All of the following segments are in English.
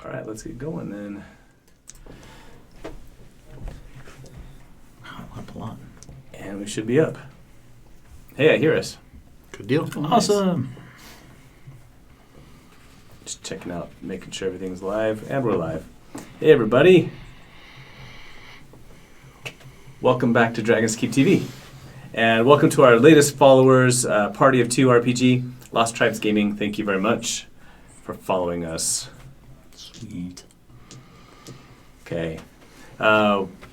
All right, let's get going then. Up a lot. And we should be up. Hey, I hear us. Good deal. Awesome. Just checking out, making sure everything's live, and we're live. Hey, everybody. Welcome back to Dragon's Keep TV. And welcome to our latest followers, Party of Two RPG, Lost Tribes Gaming. Thank you very much for following us. Sweet. Okay.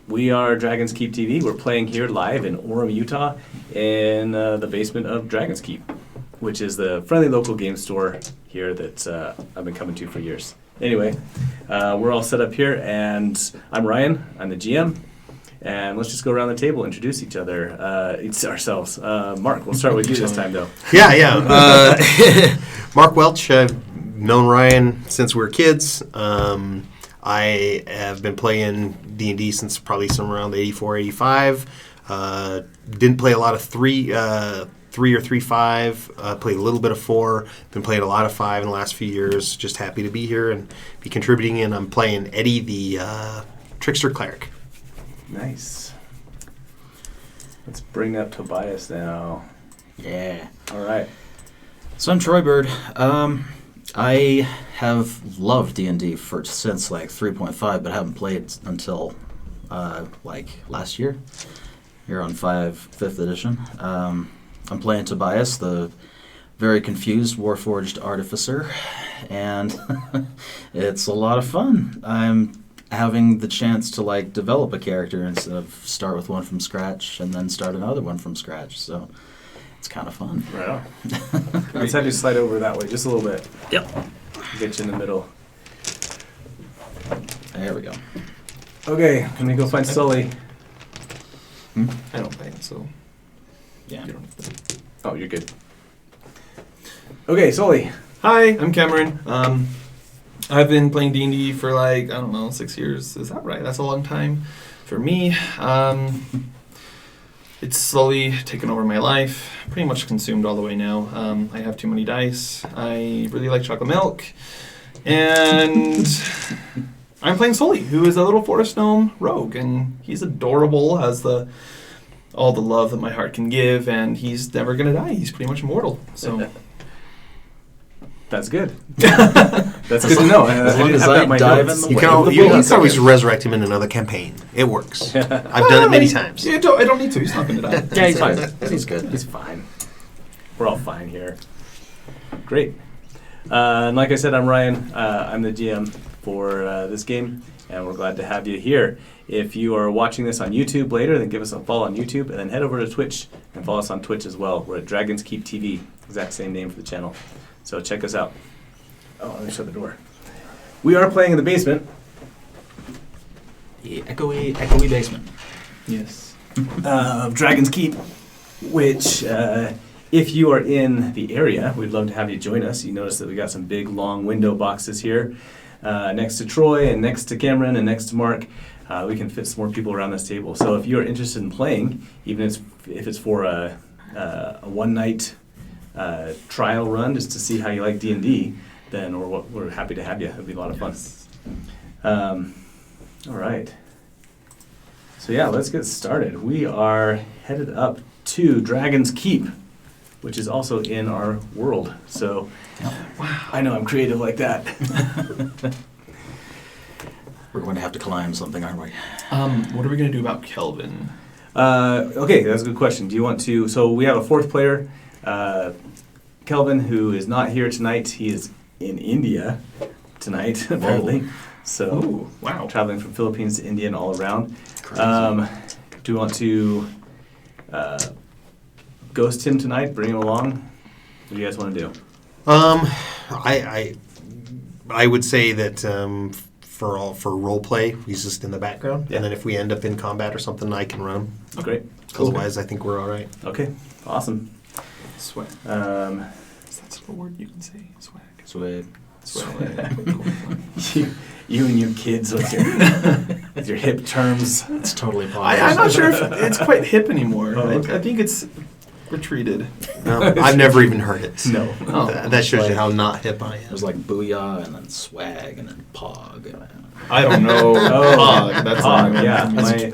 We are Dragon's Keep TV. We're playing here live in Orem, Utah, in the basement of Dragon's Keep, which is the friendly local game store here that I've been coming to for years. Anyway, we're all set up here, and I'm Ryan. I'm the GM. And let's just go around the table, introduce each other, ourselves. Mark, we'll start with you this time, though. Yeah. Mark Welch. I've known Ryan since we were kids. I have been playing D&D since probably somewhere around 84, 85. Didn't play a lot of 3 or 3.5. Played a little bit of 4. Been playing a lot of 5 in the last few years. Just happy to be here and be contributing. And I'm playing Eddie, the Trickster Cleric. Nice. Let's bring up Tobias now. Yeah. All right. So I'm Troy Bird. I have loved D&D since like 3.5, but haven't played until last year. Here on 5th edition. I'm playing Tobias, the very confused Warforged artificer, and it's a lot of fun. I'm having the chance to develop a character instead of start with one from scratch and then start another one from scratch. So it's kind of fun. Right on. Let's have you slide over that way just a little bit. Yep. Get you in the middle. There we go. Okay, let me go find Sully. I don't play it, so Yeah. you don't have to. Oh, you're good. Okay, Sully. Hi, I'm Cameron. I've been playing D&D for 6 years. Is that right? That's a long time for me. It's slowly taken over my life. Pretty much consumed all the way now. I have too many dice. I really like chocolate milk. And I'm playing Sully, who is a little forest gnome rogue. And he's adorable, has all the love that my heart can give. And he's never going to die. He's pretty much immortal. So... That's good. That's good to know. As long as I dive in the You way. can Well, always resurrect him in another campaign. It works. I've done it many times. Yeah, I don't need to. He's not going to die. Yeah, he's fine. He's good. He's fine. We're all fine here. Great. And like I said, I'm Ryan. I'm the GM for this game, and we're glad to have you here. If you are watching this on YouTube later, then give us a follow on YouTube, and then head over to Twitch and follow us on Twitch as well. We're at Dragons Keep TV, exact same name for the channel. So check us out. Oh, let me shut the door. We are playing in the basement. The echoey basement. Yes. Of Dragon's Keep, which, if you are in the area, we'd love to have you join us. You notice that we got some big, long window boxes here next to Troy and next to Cameron and next to Mark. We can fit some more people around this table. So if you're interested in playing, even if it's for a one-night trial run just to see how you like D&D, then we're happy to have you. It'll be a lot of fun. All right. So yeah, let's get started. We are headed up to Dragon's Keep, which is also in our world. So, wow, I know I'm creative like that. We're going to have to climb something, aren't we? What are we going to do about Kelvin? Okay, that's a good question. Do you want to... So we have a fourth player, Kelvin, who is not here tonight. He is in India tonight, apparently. So, ooh, wow. Traveling from Philippines to India and all around. Crazy. Do you want to ghost him tonight, bring him along? What do you guys want to do? I would say that for role play, he's just in the background, and then if we end up in combat or something, I can run. Oh, great. Otherwise, I think we're all right. Okay, awesome. Swag. Is Is that a word you can say? Swag. Swag. You and your kids with your hip terms. It's totally possible. I'm not sure if it's quite hip anymore. I think it's retreated. No, I've never even heard it. No. Oh. That shows you how not hip I am. There's like Booyah and then Swag and then Pog. I don't know. Pog. That's Pog, all. yeah.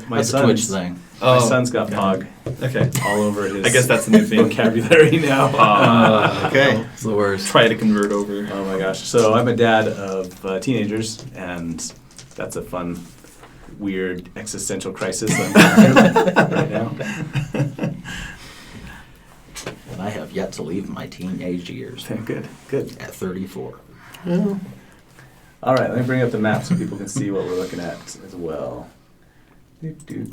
My That's a Twitch son's, thing. my Oh, son's got okay. Pog Okay. all over his I guess that's the new thing. vocabulary now. Okay. It's the worst. Try to convert over. Oh my gosh. So I'm a dad of teenagers, and that's a fun, weird existential crisis that I'm going through right now. And I have yet to leave my teenage years Good, good. at 34. All right, let me bring up the map so people can see what we're looking at as well. Doot.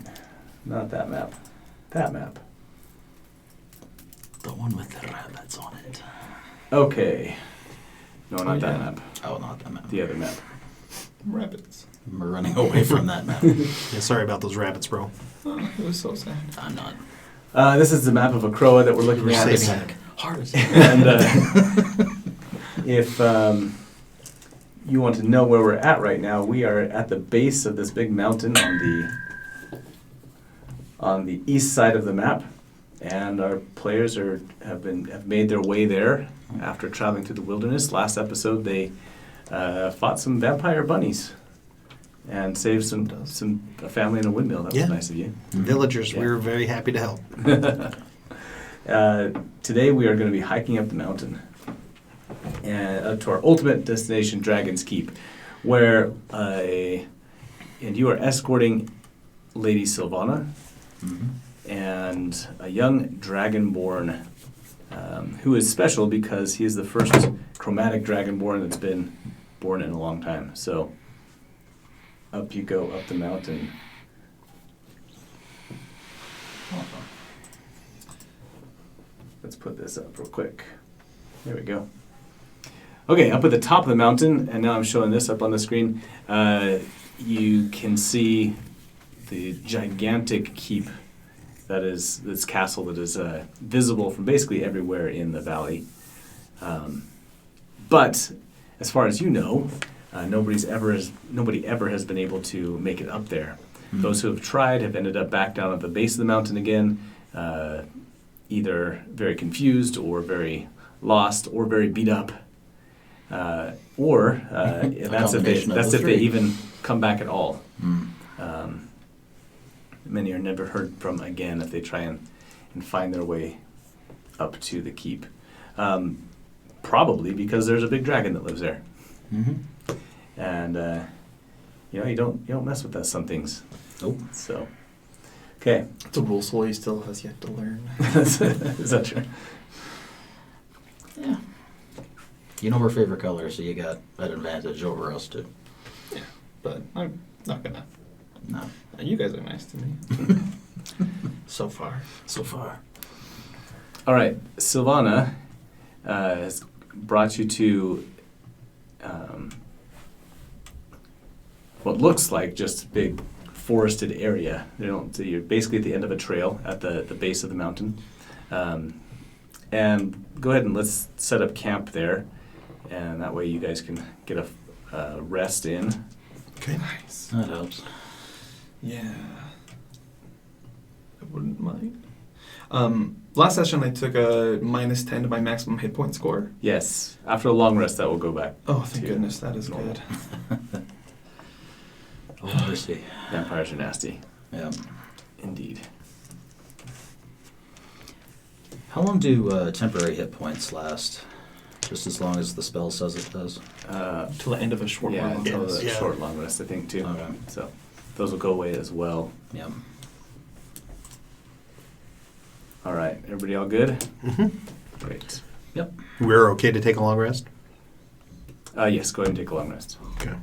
Not that map. That map. The one with the rabbits on it. Okay. No, not Oh, that yeah. map. Oh, not that map. The other map. Rabbits. We're running away from that map. Yeah, sorry about those rabbits, bro. Oh, it was so sad. I'm not. This is the map of Acroa that we're looking Heart at. attack. Heart attack. And if you want to know where we're at right now, we are at the base of this big mountain on the east side of the map, and our players have made their way there after traveling through the wilderness. Last episode, they fought some vampire bunnies and saved a family in a windmill. That Yeah. was nice of you. Villagers, Yeah. we were very happy to help. Today we are going to be hiking up the mountain and to our ultimate destination, Dragon's Keep, where and you are escorting Lady Sylvana and a young dragonborn who is special because he is the first chromatic dragonborn that's been born in a long time. So up you go up the mountain. Let's put this up real quick. There we go. Okay, up at the top of the mountain, and now I'm showing this up on the screen, you can see the gigantic keep this castle that is visible from basically everywhere in the valley. But as far as you know, nobody ever has been able to make it up there. Those who have tried have ended up back down at the base of the mountain again, either very confused or very lost or very beat up. Or that's if combination of the they three. even come back at all. Many are never heard from again if they try and find their way up to the keep. Probably because there's a big dragon that lives there, and you don't mess with some things. Nope. So, okay, It's a rule Sully still has yet to learn. is that true? Yeah. You know her favorite color, so you got that advantage over us too. But I'm not gonna. No. You guys are nice to me. So far. So far. All right, Sylvana has brought you to what looks like just a big forested area. You're basically at the end of a trail at the base of the mountain. And go ahead and let's set up camp there, and that way you guys can get a rest in. Okay. Nice. That helps. Yeah. I wouldn't mind. Last session I took a -10 to my maximum hit point score. Yes, after a long rest, that will go back. Oh, thank to goodness, that is normal. good. Oh, mercy. Vampires are nasty, Yeah. indeed. How long do temporary hit points last? Just as long as the spell says it does? Till the end of a short Yeah, one. until the Yeah. short long rest, I think, too. Okay. So those will go away as well. Yeah. All right, everybody all good? Mm-hmm. Great. Yep. We're okay to take a long rest? Yes, go ahead and take a long rest. Okay.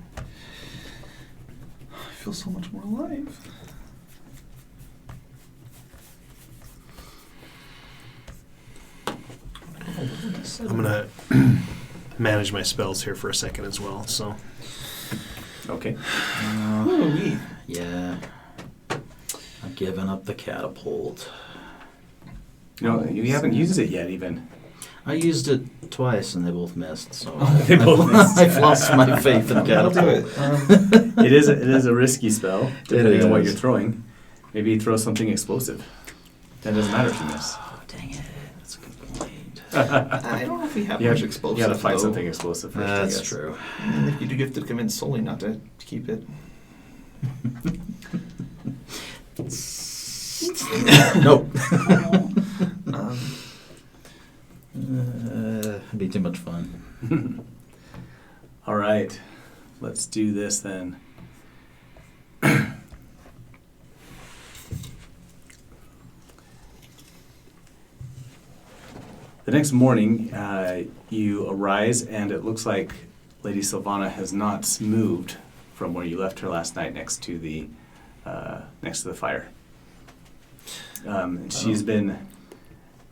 I feel so much more alive. I'm going to manage my spells here for a second as well, so. Okay. Ooh-wee. Yeah. I'm giving up the catapult. No, you haven't used it yet, even. I used it twice and they both missed, so They both missed. I've lost my faith in I'll do catapult. it. It is a risky spell, depending on what is. you're throwing. Maybe you throw something explosive. That doesn't matter if you miss. Oh, dang it. I don't know if we have much explosive. You gotta find though. something explosive first. I That's guess. true. And if you do have to convince Sully not to keep it. Nope. Um, It'd be too much fun. All right, let's do this then. The next morning, you arise, and it looks like Lady Sylvana has not moved from where you left her last night, next to the fire. And she's been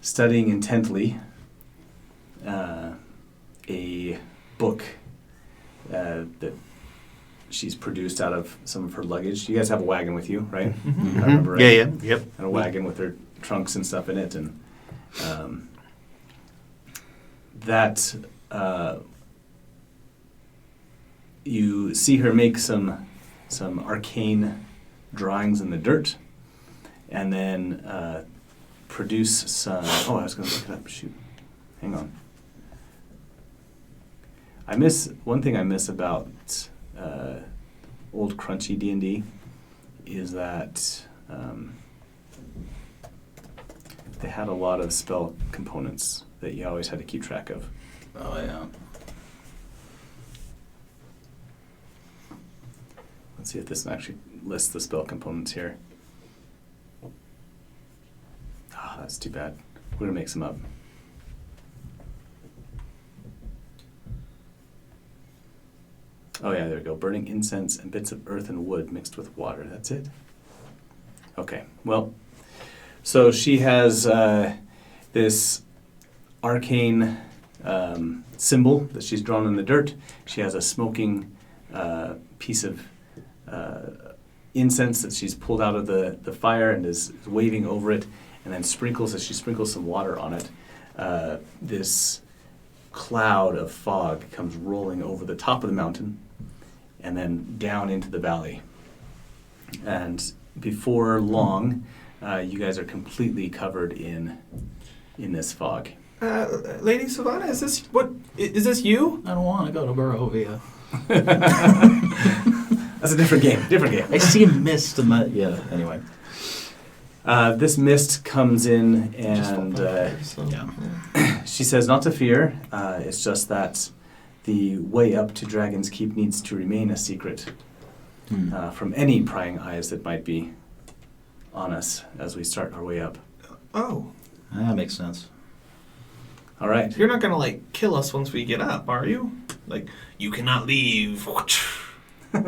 studying intently a book that she's produced out of some of her luggage. You guys have a wagon with you, right? Mhm. If I remember right. Yeah, yep. And a wagon with her trunks and stuff in it, and that you see her make some arcane drawings in the dirt, and then produce some. Oh, I was going to look it up. Shoot, hang on. One thing I miss about old crunchy D&D is that they had a lot of spell components that you always had to keep track of. Oh, yeah. Let's see if this actually lists the spell components here. Ah, that's too bad. We're gonna make some up. Oh yeah, there we go. Burning incense and bits of earth and wood mixed with water. That's it? Okay, well, so she has this arcane symbol that she's drawn in the dirt. She has a smoking piece of incense that she's pulled out of the fire and is waving over it, and then as she sprinkles some water on it, this cloud of fog comes rolling over the top of the mountain and then down into the valley. And before long, you guys are completely covered in this fog. Lady Sylvana, is this you? I don't want to go to Barovia. That's a different game. I see a mist in my... Yeah, anyway. This mist comes in, Just and felt like it, so, yeah. she says not to fear. It's just that the way up to Dragon's Keep needs to remain a secret from any prying eyes that might be on us as we start our way up. Oh, That makes sense. All right. you're not gonna kill us once we get up, are you? You cannot leave.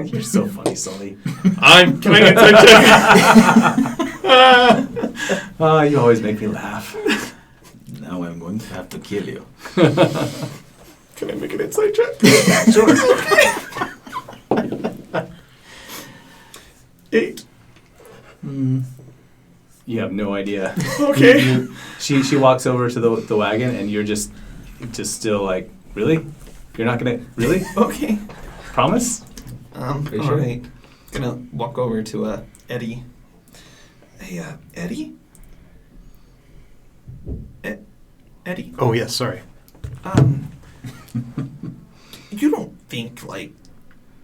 You're so funny, Sully. Can I get a Oh, you always make me laugh. Now I'm going to have to kill you. Can I make an insight check? Sure. 8. You have no idea. Okay. She walks over to the wagon, and you're just still like, really? You're not gonna really? Okay. Promise? Pretty All sure. right. Gonna walk over to Eddie. Hey, Eddie? Eddie? Oh, yes, sorry. You don't think,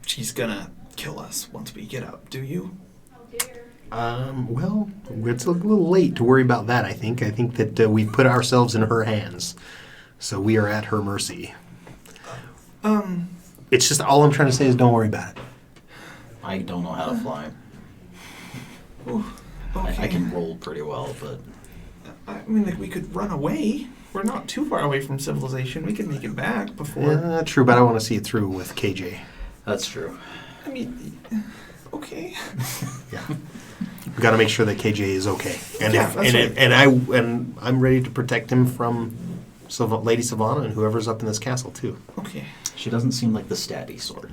she's gonna kill us once we get up, do you? Well, it's a little late to worry about that, I think. I think that we put ourselves in her hands, so we are at her mercy. It's just, all I'm trying to say is don't worry about it. I don't know how to fly. Ooh, okay. I can roll pretty well, but... I mean, we could run away. We're not too far away from civilization. We could make it back before... True, but I want to see it through with KJ. That's true. I mean, okay. Yeah. We've got to make sure that KJ is okay. And Yeah, if, that's and, right. and I'm ready to protect him from Lady Sylvana and whoever's up in this castle, too. Okay. She doesn't seem like the stabby sort.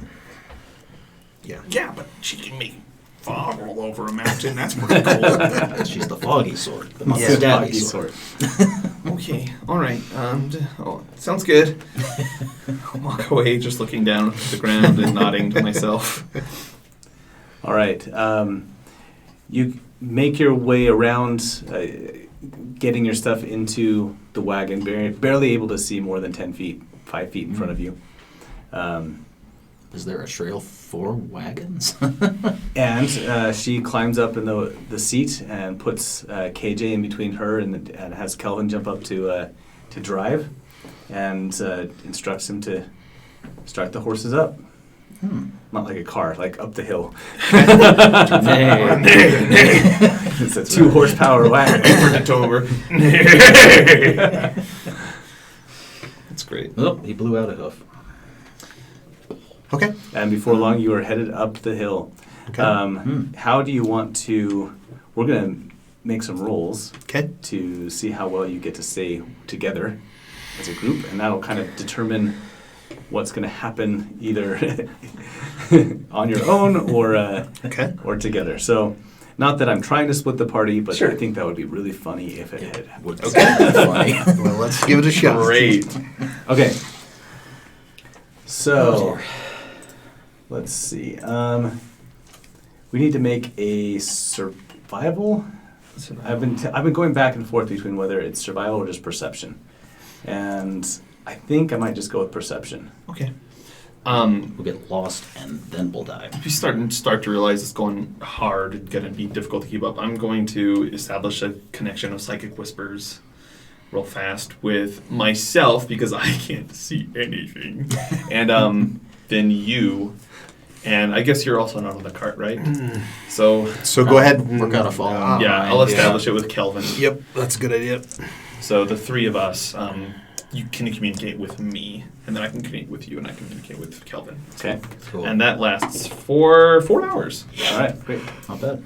Yeah. Yeah, but she can make fog roll over a mountain. That's pretty cool. She's the foggy sort, but not Yeah, the stabby Foggy sort. Okay, all right. Sounds good. I'll walk away, just looking down at the ground and nodding to myself. All right. You make your way around. getting your stuff into the wagon, barely able to see more than 5 feet in front of you. Is there a trail for wagons? And she climbs up in the seat and puts KJ in between her and has Kelvin jump up to drive and instructs him to start the horses up. Not like a car, like up the hill. It's a 2 horsepower wagon. It's over. That's great. Oh, he blew out a hoof. Okay. And before long, you are headed up the hill. Okay. How do you want to? We're gonna make some rolls Okay. to see how well you get to stay together as a group, and that'll kind of determine what's going to happen either on your own or Okay. or together. So, not that I'm trying to split the party, but Sure. I think that would be really funny if it had. Would funny. Well, let's give it a shot. Great. Okay. Oh, So, dear. let's see. We need to make a survival. I've been going back and forth between whether it's survival or just perception, and I think I might just go with perception. Okay. We'll get lost and then we'll die. If you start to realize it's going hard, it's going to be difficult to keep up, I'm going to establish a connection of psychic whispers real fast with myself because I can't see anything. And then you, and I guess you're also not on the cart, right? So go ahead. And, We're kind of following. yeah, I'll establish it with Kelvin. Yep, that's a good idea. So the 3 of us, you can communicate with me, and then I can communicate with you, and I can communicate with Kelvin. Okay. Cool. And that lasts for 4 hours. All right. Great. Not bad.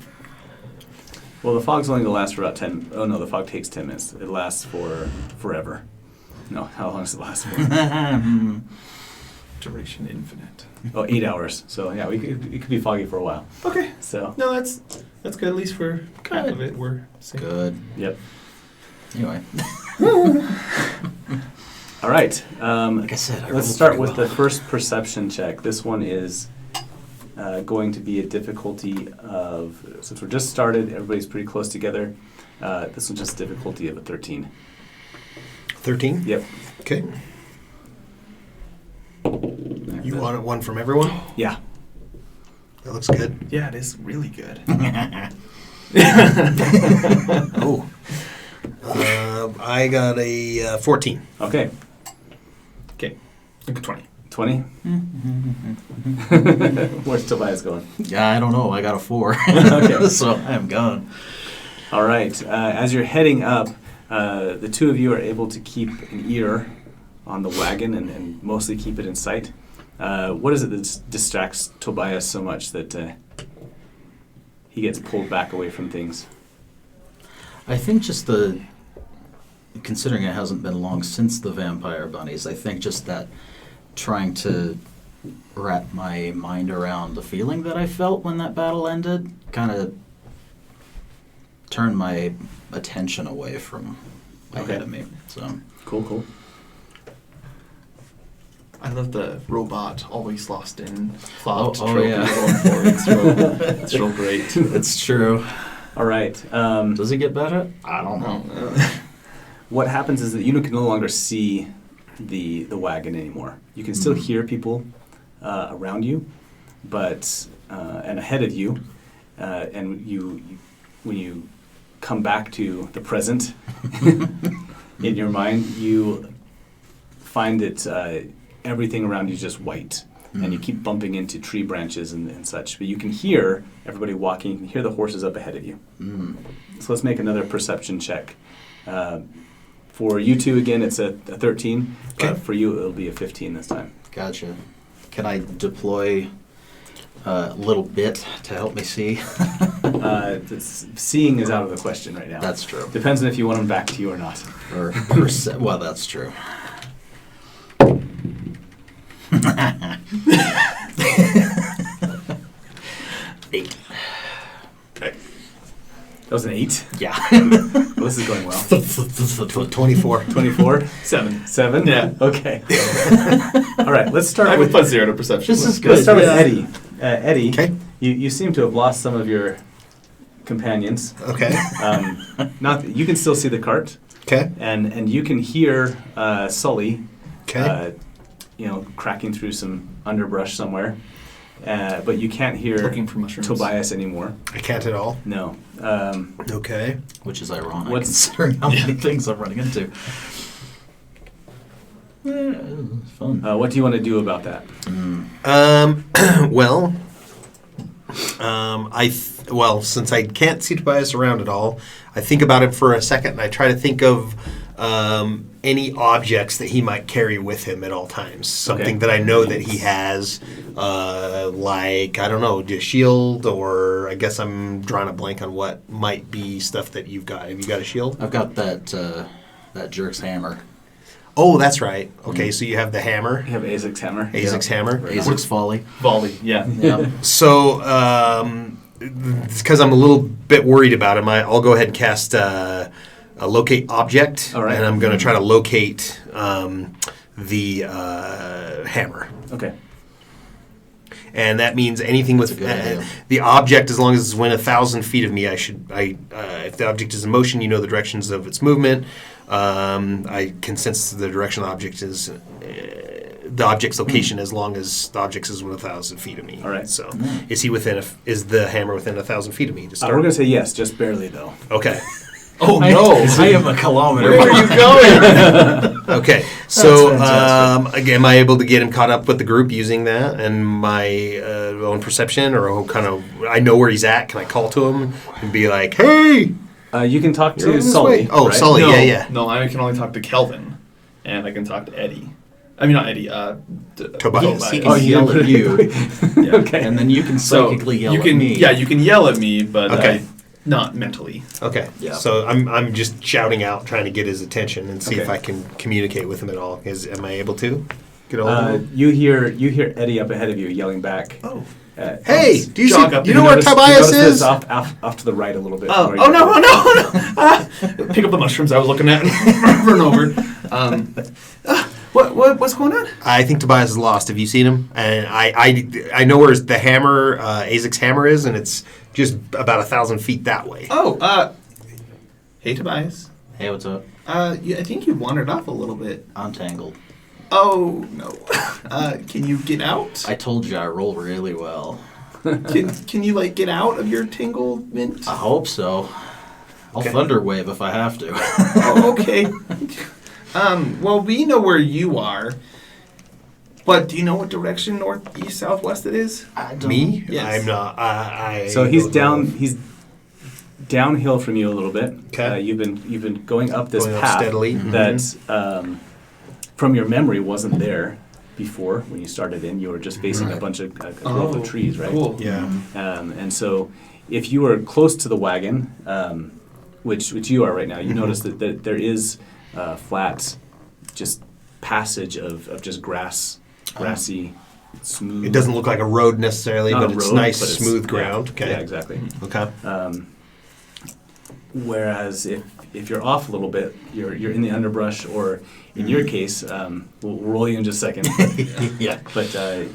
Well, the fog's only going to last for about 10. Oh no, the fog takes 10 minutes. It lasts for forever. No, how long does it last for? Duration infinite. Oh, 8 hours. So yeah, it could be foggy for a while. Okay. So No, that's good. At least for half of it, we're safe. Good. yep. Anyway, All right. like I said, I Let's rolled start pretty with well. the first perception check. This one is going to be a difficulty of, since we're just started, everybody's pretty close together. This one's just a difficulty of a 13. 13? Yep. Okay. You want one from everyone? Yeah. That looks good. Yeah, it is really good. Oh, I got a 14. Okay. Okay. Look at 20. 20. Where's Tobias going? yeah, I don't know. I got a 4. Okay. So I'm gone. All right. As you're heading up, the 2 of you are able to keep an ear on the wagon and mostly keep it in sight. What is it that distracts Tobias so much that he gets pulled back away from things? I think just considering it hasn't been long since the vampire bunnies, I think just that trying to wrap my mind around the feeling that I felt when that battle ended kind of turned my attention away from ahead of me. So Cool. I love the robot always lost in thought. Oh, trope yeah. going for it. It's real great. it's true. All right. Does it get better? I don't know. What happens is that you can no longer see the wagon anymore. You can still hear people around you, but and ahead of you, and you when you come back to the present in your mind, you find that everything around you is just white, and you keep bumping into tree branches and such. But you can hear everybody walking. You can hear the horses up ahead of you. So let's make another perception check. For you 2, again, it's a 13. Okay. But for you, it'll be a 15 this time. Gotcha. Can I deploy a little bit to help me see? Seeing is out of the question right now. That's true. Depends on if you want them back to you or not. Or well, that's true. Eight. That was an 8. Yeah. Well, this is going well. 24. 24? 7. 7? Yeah. Okay. All right, let's I start would with put 0 to perception. This is let's good. start with Yeah. Eddie. Eddie, Okay. you seem to have lost some of your companions. Okay. Not you can still see the cart, Okay. and you can hear Sully, Okay. cracking through some underbrush somewhere, but you can't hear Looking for mushrooms. Tobias anymore. I can't at all. No. Okay. Which is ironic What's- considering how many things I'm running into. Yeah, it's fun. What do you want to do about that? Well, since I can't see Tobias around at all, I think about it for a second, and I try to think of any objects that he might carry with him at all times. Something that I know that he has, like, I don't know, a shield, or I guess I'm drawing a blank on what might be stuff that you've got. Have you got a shield? I've got that jerk's hammer. Oh, that's right. Okay, so you have the hammer, You have Azek's hammer. Azek's hammer. Azek's Folly. Volley, yeah. Yeah. So, because I'm a little bit worried about him, I'll go ahead and cast a locate object, All right. and I'm going to try to locate the hammer. Okay. And that means anything with That's a good idea. the object, as long as it's within 1,000 feet of me, if the object is in motion, you know the directions of its movement. I can sense the direction of the object is the object's location as long as the object is within 1,000 feet of me. All right. So, is the hammer within 1,000 feet of me to We're start? going to say yes, just barely though. Okay. Oh no! I am a kilometer. Where are you going? Okay. So, fantastic. again, am I able to get him caught up with the group using that and my own perception, or I know where he's at? Can I call to him and be like, "Hey, You can talk you're on to this Sully. way." Oh, right? Sully. No, Yeah. No, I can only talk to Kelvin, and I can talk to Eddie. I mean, not Eddie. Tobias. He Oh, can you yell put at it- you, Yeah. Okay. and then you can So psychically yell you can, at me. Yeah, you can yell at me, but Okay. not mentally. Okay. Yeah. So I'm just shouting out, trying to get his attention and see if Okay. I can communicate with him at all. Am I able to get a hold of him? You hear Eddie up ahead of you yelling back. Oh. Uh, Hey, do you jog see? up. You know where notice- Tobias notice this is? off to the right a little bit. Oh, from where oh you no, are. oh no, oh no! Ah, pick up the mushrooms I was looking at and run over. What's going on? I think Tobias is lost. Have you seen him? And I know where the hammer, Azek's hammer is, and it's just about 1,000 feet that way. Oh, hey Tobias. Hey, what's up? I think you wandered off a little bit. Untangled. Oh no. Can you get out? I told you I roll really well. Can you like get out of your entanglement? I hope so. I'll Okay. thunder wave if I have to. Oh, okay. Well, we know where you are, but do you know what direction north, east, southwest it is? I don't- Me? Yes. I'm not. I So he's don't down. know. He's downhill from you a little bit. Okay. You've been going up this Going up path steadily. that, from your memory, wasn't there before when you started in. You were just facing a Right. bunch of a grove of trees, right? Cool. Yeah. And so, if you are close to the wagon, which you are right now, you Mm-hmm. notice that there is flat, just passage of just grassy, smooth. It doesn't look like a road necessarily, Not but a it's road, nice, but it's- smooth yeah, ground. Okay. Yeah, exactly. Okay. Whereas if you're off a little bit, you're in the underbrush, or in your case, we'll roll you in just a second. Yeah. But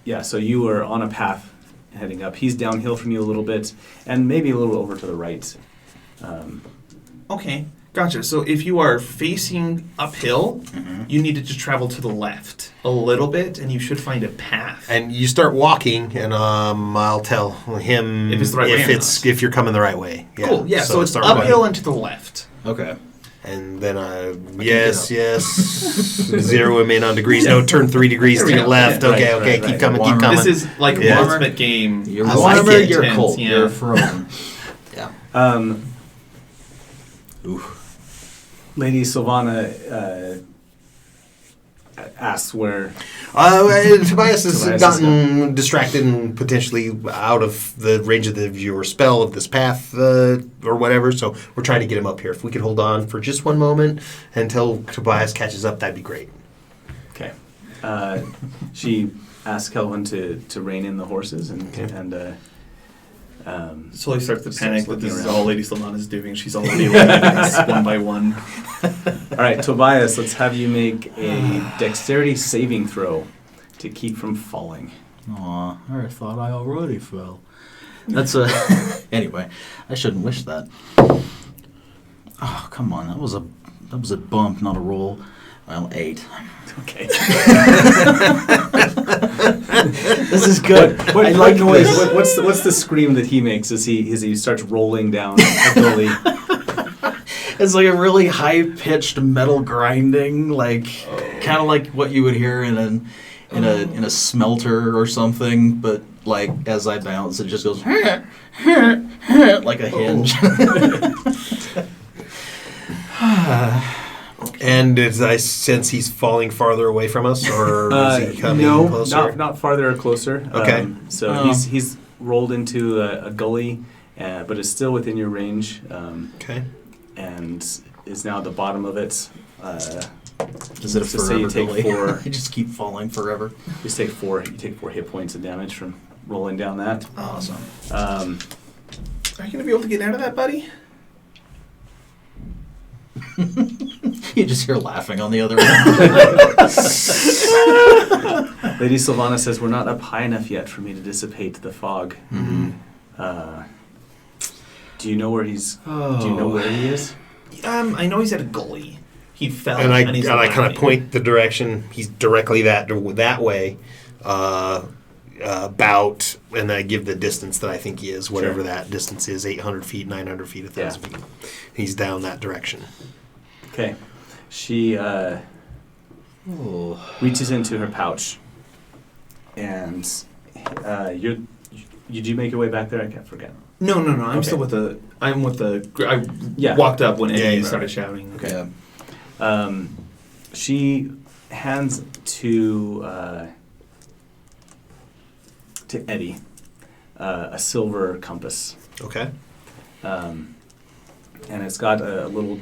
yeah, so you were on a path heading up. He's downhill from you a little bit, and maybe a little over to the right. Okay, gotcha. So if you are facing uphill, you need to just travel to the left a little bit, and you should find a path. And you start walking, and I'll tell him If it's the right way or not. if you're coming the right way. Yeah. Cool. Yeah. So it's start uphill running. and to the left. Okay. And then get yes, zero him in on degrees. No, turn 3 degrees to There we the go. left. Yeah, Okay, right, okay, right, keep right. coming, keep Warmer. coming. This is like Yeah. ultimate game. You're I warmer, like it. you're Intense, cold, yeah. you're frozen. Yeah. Lady Sylvana asks where. Tobias has Tobias gotten distracted and potentially out of the range of your spell of this path or whatever. So we're trying to get him up here. If we could hold on for just one moment until Tobias catches up, that'd be great. Okay. She asks Kelvin to rein in the horses and Slowly starts to Starts panic that looking this is around. all Lady Sylvana is doing. She's already eliminating us one by one. All right, Tobias, let's have you make a dexterity saving throw to keep from falling. Aw, I thought I already fell. That's a anyway. I shouldn't wish that. Oh come on, that was a bump, not a roll. Well, 8. Okay. This is good. I like noise. What's the scream that he makes as he starts rolling down a gully? It's like a really high pitched metal grinding, like kind of like what you would hear in a smelter or something, but like as I bounce, it just goes like a hinge. And as I sense he's falling farther away from us, or is he coming closer? No, not farther or closer. Okay. He's rolled into a gully, but is still within your range. Okay. And is now at the bottom of it. Is it a so say you take gully? 4. I just keep falling forever. You take 4. You take 4 hit points of damage from rolling down that. Awesome. Are you gonna be able to get out of that, buddy? You just hear laughing on the other end. Lady Sylvana says, we're not up high enough yet for me to dissipate the fog. Mm-hmm. Do you know where he's... Do you know where he is? I know he's at a gully. He fell. And I he's kind of laughing. point the direction. He's directly that way, about, and I give the distance that I think he is, whatever that distance is, 800 feet, 900 feet, 1,000 feet. He's down that direction. Okay. She reaches into her pouch, and did you make your way back there? I can't forget. No. I'm Okay. still with the. I'm with the. I Yeah. walked up when Eddie right. started shouting. Okay. She hands to Eddie a silver compass, Okay. and it's got a little.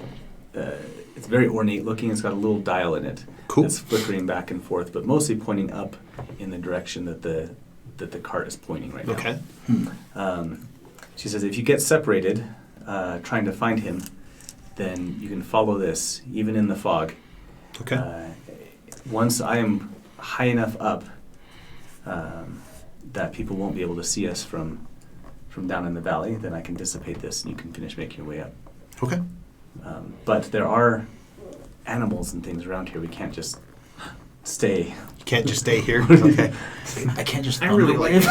It's very ornate looking. It's got a little dial in it. Cool. It's flickering back and forth, but mostly pointing up in the direction that the cart is pointing right now. Okay. She says, if you get separated, trying to find him, then you can follow this, even in the fog. Okay. Once I am high enough up that people won't be able to see us from down in the valley, then I can dissipate this and you can finish making your way up. Okay. But there are animals and things around here. We can't just stay. You can't just stay here. Okay. I can't just. I really like it.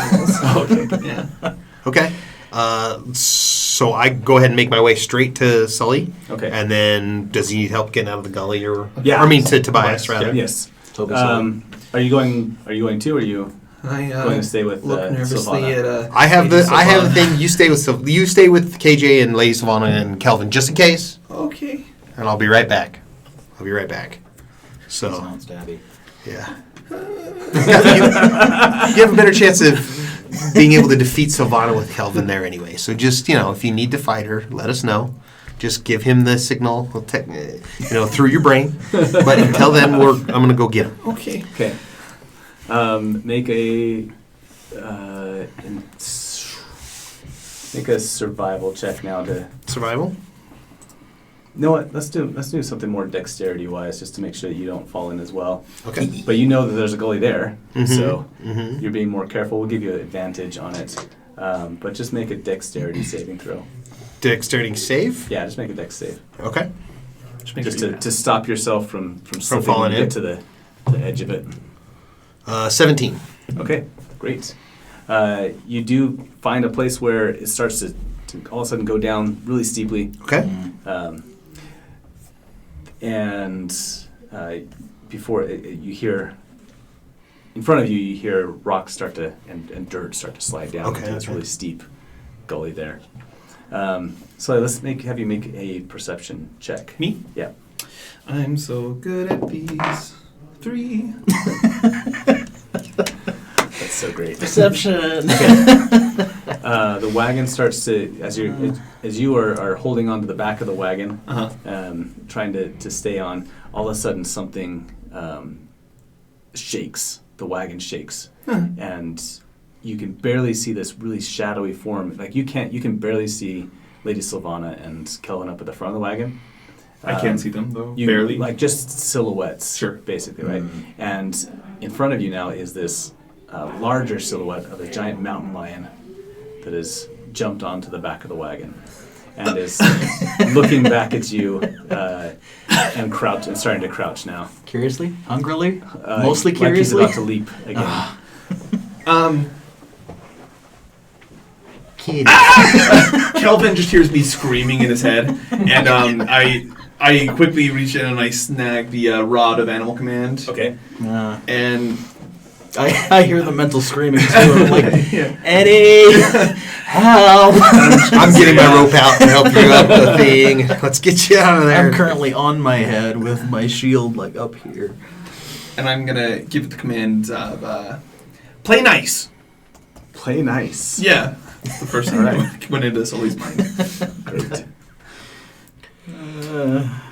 Okay. Yeah. Okay. So I go ahead and make my way straight to Sully. Okay. And then, does he need help getting out of the gully, or? Yeah. I mean, to Tobias rather. Yes. Toby Are you going too, or are you I going to stay with look nervously Sylvana? at. I have Lady the Sylvana. thing. You stay with KJ and Lady Savannah and Kelvin just in case, Okay. and I'll be right back. So Sounds daddy. yeah, you have a better chance of being able to defeat Sylvana with Kelvin there anyway. So just if you need to fight her, let us know. Just give him the signal, through your brain. But until then, I'm gonna go get him. Okay. Okay. Make a survival check now to. Survival. You know what? Let's do something more dexterity wise, just to make sure that you don't fall in as well. Okay. But you know that there's a gully there, Mhm. so Mhm. you're being more careful. We'll give you an advantage on it, but just make a dexterity saving throw. Dexterity save. Yeah, just make a dex save, Okay. just to stop yourself from slipping falling and in? get to the edge of it. 17. Okay, great. You do find a place where it starts to all of a sudden go down really steeply. Okay. And before you hear, in front of you, you hear rocks start to, and dirt start to slide down Okay, into this okay. really steep gully there. So let's have you make a perception check. Me? Yeah. I'm so good at these 3. That's so great. Perception. The wagon starts to, as you are holding onto the back of the wagon, trying to stay on, all of a sudden something shakes. The wagon shakes, and you can barely see this really shadowy form. Like you can barely see Lady Sylvana and Kelvin up at the front of the wagon. I can't see them though. You, Barely. like just silhouettes, Sure. basically, right? And in front of you now is this larger silhouette of a giant mountain lion that has jumped onto the back of the wagon and is looking back at you and starting to crouch now. Curiously? Hungrily? Mostly like curiously? he's about to leap again. Kelvin just hears me screaming in his head, and I quickly reach in and I snag the rod of Animal Command. Okay. And I hear the mental screaming too. I'm like, yeah. Eddie, help! I'm getting my rope out to help you up the thing. Let's get you out of there. I'm currently on my head with my shield like up here. And I'm gonna give the command of play nice. Play nice. Yeah, that's the first thing that went into Sully's mind. Great.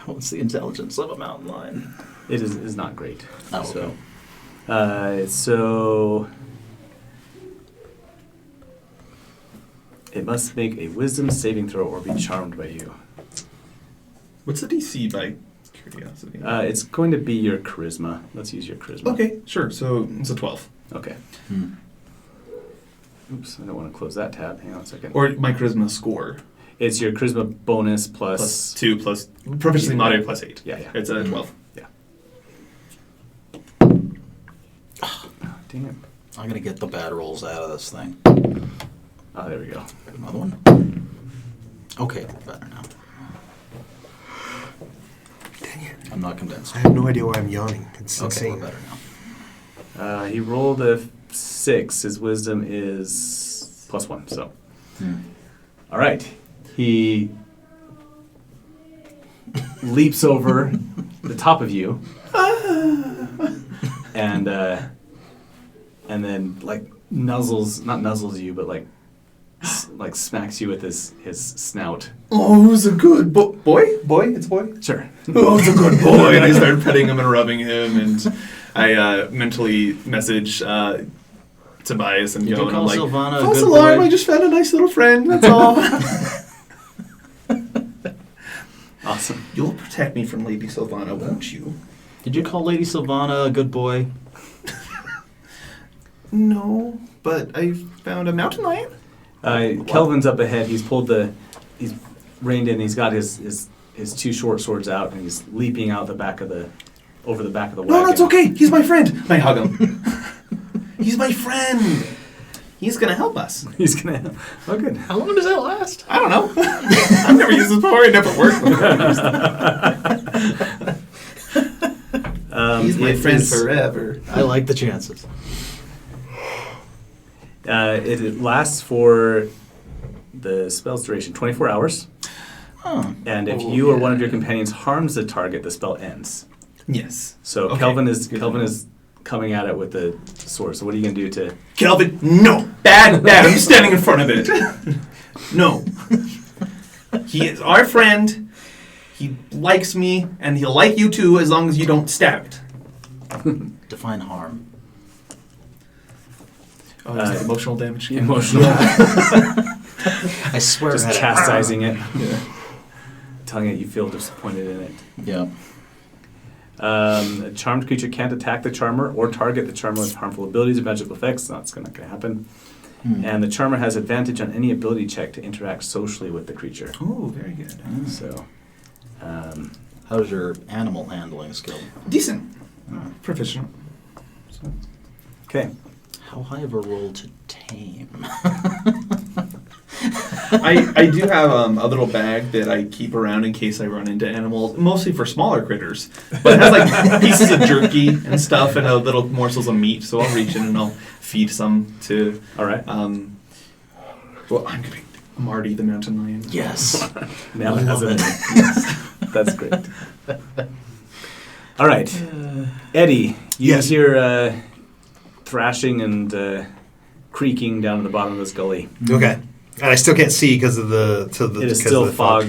What's the intelligence of a mountain lion? It is not great. Oh, So, so it must make a wisdom saving throw or be charmed by you. What's the DC by curiosity? It's going to be your charisma. Let's use your charisma. Okay, sure. So it's a 12. Okay. Oops, I don't want to close that tab. Hang on a second. Or my charisma score. It's your charisma bonus Plus 2 plus proficiency modifier plus 8. Yeah. It's a 12. Yeah. Oh, dang it. I'm gonna get the bad rolls out of this thing. Oh, there we go. Another one. Okay, better now. Dang it. I'm not convinced. I have no idea why I'm yawning. It's Okay, we're insane. better now. He rolled a 6. His wisdom is +1. So, all right. He leaps over the top of you, and then like not nuzzles you, but like smacks you with his snout. Oh, who's a good boy? Boy? It's a boy? Sure. Oh, it's a good boy. And I start petting him and rubbing him, and I mentally message Tobias and Did go, you and I'm call like, Sylvana a false good alarm, boy? I just found a nice little friend, that's all. Awesome. You'll protect me from Lady Sylvana, won't you? Did you call Lady Sylvana a good boy? No, but I found a mountain lion. Kelvin's up ahead. He's reined in. He's got his 2 short swords out, and he's leaping out over the back of the wagon. No, that's okay. He's my friend. I hug him. He's my friend. He's gonna help us. He's gonna. Oh, good. How long does that last? I don't know. I've never used this before. It never worked before. He's my friend forever. I like the chances. It lasts for the spell's duration 24 hours. Oh. And if you or one of your companions harms the target, the spell ends. Yes. So Okay. Kelvin is coming at it with the sword. So what are you gonna do to? Kelvin, no. Bad. I'm standing in front of it. No. He is our friend. He likes me, and he'll like you too as long as you don't stab it. Define harm. Oh, is that emotional damage? Emotional. I swear. Just at it. chastising it, Yeah. telling it you feel disappointed in it. Yeah. A charmed creature can't attack the charmer or target the charmer with harmful abilities or magical effects. That's not going to happen. And the charmer has advantage on any ability check to interact socially with the creature. Oh, very good. So, How's your animal handling skill? Decent. Proficient. okay. How high of a roll to tame? I do have a little bag that I keep around in case I run into animals, mostly for smaller critters. But it has like pieces of jerky and stuff and little morsels of meat, so I'll reach in and I'll feed some to. All right. Well, I'm gonna be Marty the mountain lion. Yes. Now I it has love a it. yes. That's great. All right. Eddie, you Yes. hear thrashing and creaking down at the bottom of this gully. Okay. And I still can't see because of the It is because still of the fog.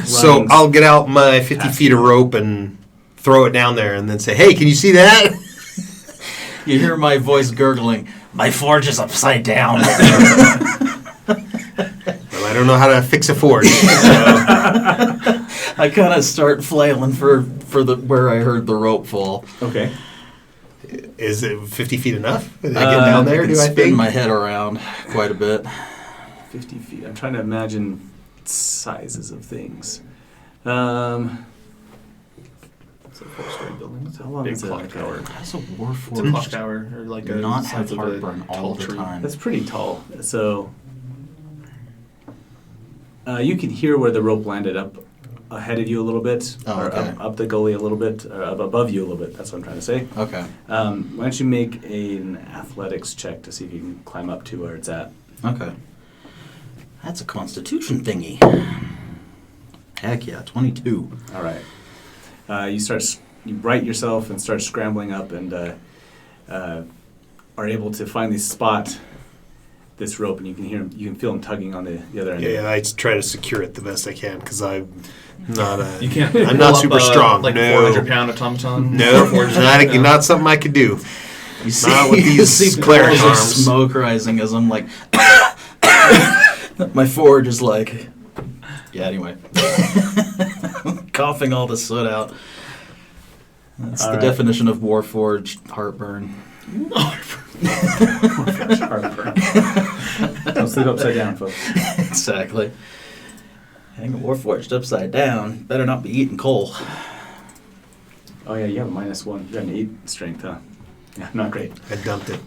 So runs. I'll get out my 50 feet of rope and throw it down there, and then say, "Hey, can you see that?" You hear my voice gurgling. My forge is upside down. Well, I don't know how to fix a forge. I kind of start flailing for the where I heard the rope fall. Okay. Is it 50 feet enough? Did I get down there? I can Do I spin think? my head around quite a bit. 50 feet. I'm trying to imagine sizes of things. It's a 4-story building. It's a How long big is it? clock Like tower. That's a It's a Warforged. clock tower, or like a Not size have of a heartburn all tall the tree. time. That's pretty tall. So you can hear where the rope landed up ahead of you a little bit, Oh, or okay. up the gully a little bit, or up above you a little bit. That's what I'm trying to say. Okay. Why don't you make an athletics check to see if you can climb up to where it's at? Okay. That's a constitution thingy. Heck yeah, 22. All right. You right yourself and start scrambling up, and are able to finally spot this rope, and you can feel him tugging on the other end. Yeah, I try to secure it the best I can because I'm not a. You can't. I'm pull not up super a, strong. Like no. 400-pound automaton. No, 400 pound. not something I could do. You see, Not with you these see cleric pools of arms. smoke rising as I'm like, my forge is like, yeah. Anyway, coughing all the soot out. That's All the right. definition of Warforged heartburn. Heartburn. Don't sleep upside down, folks. Exactly. Hang a Warforged upside down. Better not be eating coal. Oh yeah, you have a -1. You got an 8 strength, huh? Yeah, not great. I dumped it.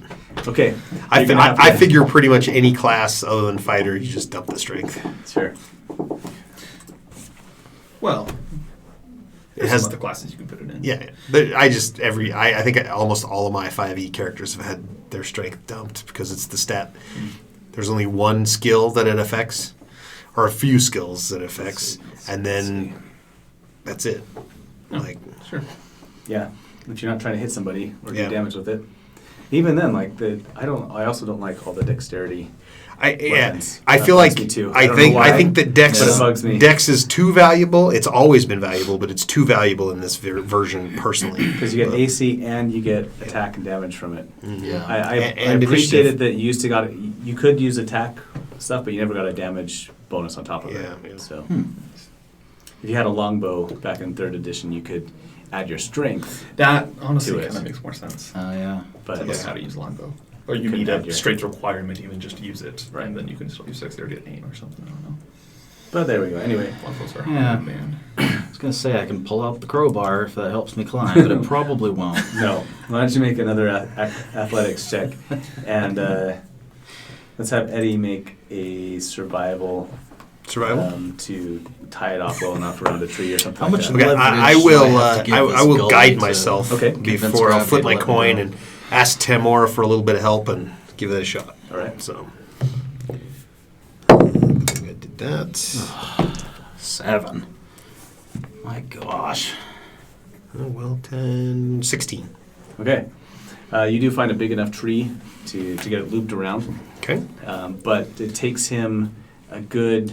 Okay. I You're gonna have to- figure pretty much any class other than fighter, you just dump the strength. Sure. Well, It has some other classes you can put it in. Yeah, but I think almost all of my 5e characters have had their strength dumped because it's the stat. There's only one skill that it affects, or a few skills that it affects, and then that's it. Oh, Like, sure. Yeah. If you're not trying to hit somebody or do Yeah. damage with it. Even then, like I also don't like all the dexterity. Weapons. I That feel bugs like me too. I don't think know why, I think that but it bugs me. Dex is too valuable. It's always been valuable, but it's too valuable in this version personally. Because you get AC and you get attack and damage from it. Yeah. I And appreciated initiative. that you used to you could use attack stuff, but you never got a damage bonus on top of Yeah, it. yeah. So if you had a longbow back in 3rd edition, you could add your strength, That honestly Do it. kind of makes more sense. Oh yeah. but To learn how to use longbow. Or you Could need add a your- strength requirement to even just use it, Right. and then you can still use dexterity at aim or something. I don't know. but there we go. Anyway, Longbows are Yeah. hard, man. I was gonna say I can pull out the crowbar if that helps me climb, but it probably won't. no. Why don't you make another athletics check, and let's have Eddie make a survival to tie it off well enough around a tree or something. How like much that. Okay, I leverage will. do I have to give I this will gully guide to myself Okay. convince before I'll gravity flip to my let me coin go? and ask Tamora for a little bit of help and give it a shot. All right. So I did that. 7. My gosh. Oh, well, 10, 16. Okay. You do find a big enough tree to get it looped around, Okay. but it takes him a good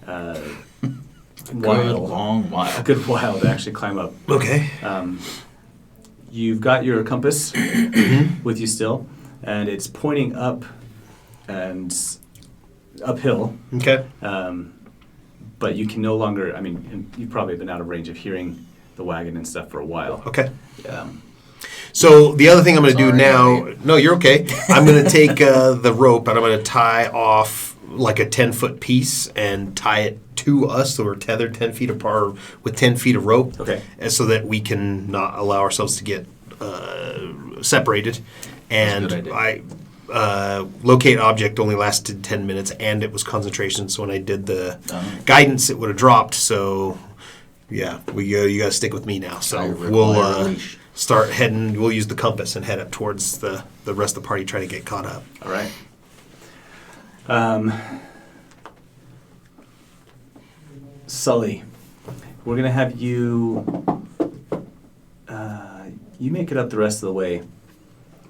Good while, long while. a good while to actually climb up. Okay. You've got your compass with you still, and it's pointing up and uphill. Okay. But you can no longer. I mean, you've probably been out of range of hearing the wagon and stuff for a while. Okay. Um, So the other thing I'm going to do Sorry, now, buddy. no, you're okay. I'm going to take the rope and I'm going to tie off like a 10-foot piece and tie it to us, so we're tethered 10 feet apart with 10 feet of rope. Okay. And so that we can not allow ourselves to get separated. And That's a good idea. locate object only lasted 10 minutes, and it was concentration. So when I did the Oh. guidance, it would have dropped. So yeah, you got to stick with me now. So I we'll require a leash. start heading. We'll use the compass and head up towards the rest of the party, try to get caught up. all right. Sully, we're gonna have you. You make it up the rest of the way.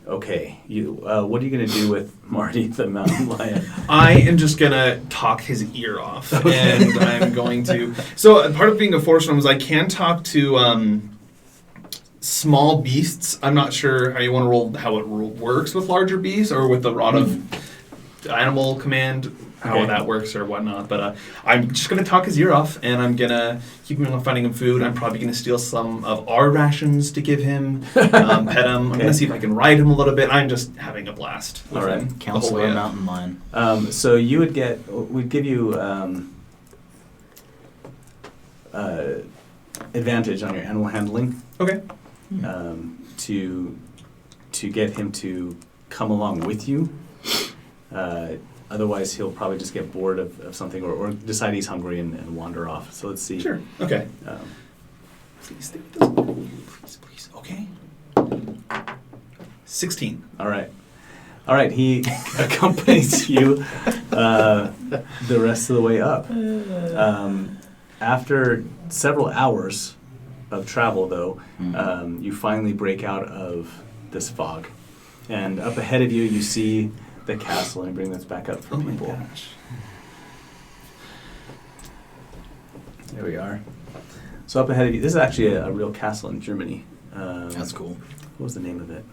Okay. What are you gonna do with Marty the mountain lion? I am just gonna talk his ear off, and I'm going to. So part of being a forest gnome is I can talk to small beasts. I'm not sure how you want to roll how it works with larger beasts or with the rod of animal command. how Okay. that works or whatnot. But I'm just gonna talk his ear off, and I'm gonna keep him finding him food. I'm probably gonna steal some of our rations to give him, pet him. I'm Okay. gonna see if I can ride him a little bit. I'm just having a blast. With All right. him the whole Counselor way up. Mountain Lion. So you would we'd give you advantage on your animal handling Okay. to get him to come along with you. Otherwise, he'll probably just get bored of something or decide he's hungry and wander off. So let's see. Sure. Okay. Please stay with us. Please. Okay. 16. All right. He accompanies you the rest of the way up. After several hours of travel, though, you finally break out of this fog, and up ahead of you, you see the castle. And bring this back up for Oh my people. gosh. There we are. So up ahead of you, this is actually a real castle in Germany. That's cool. What was the name of it?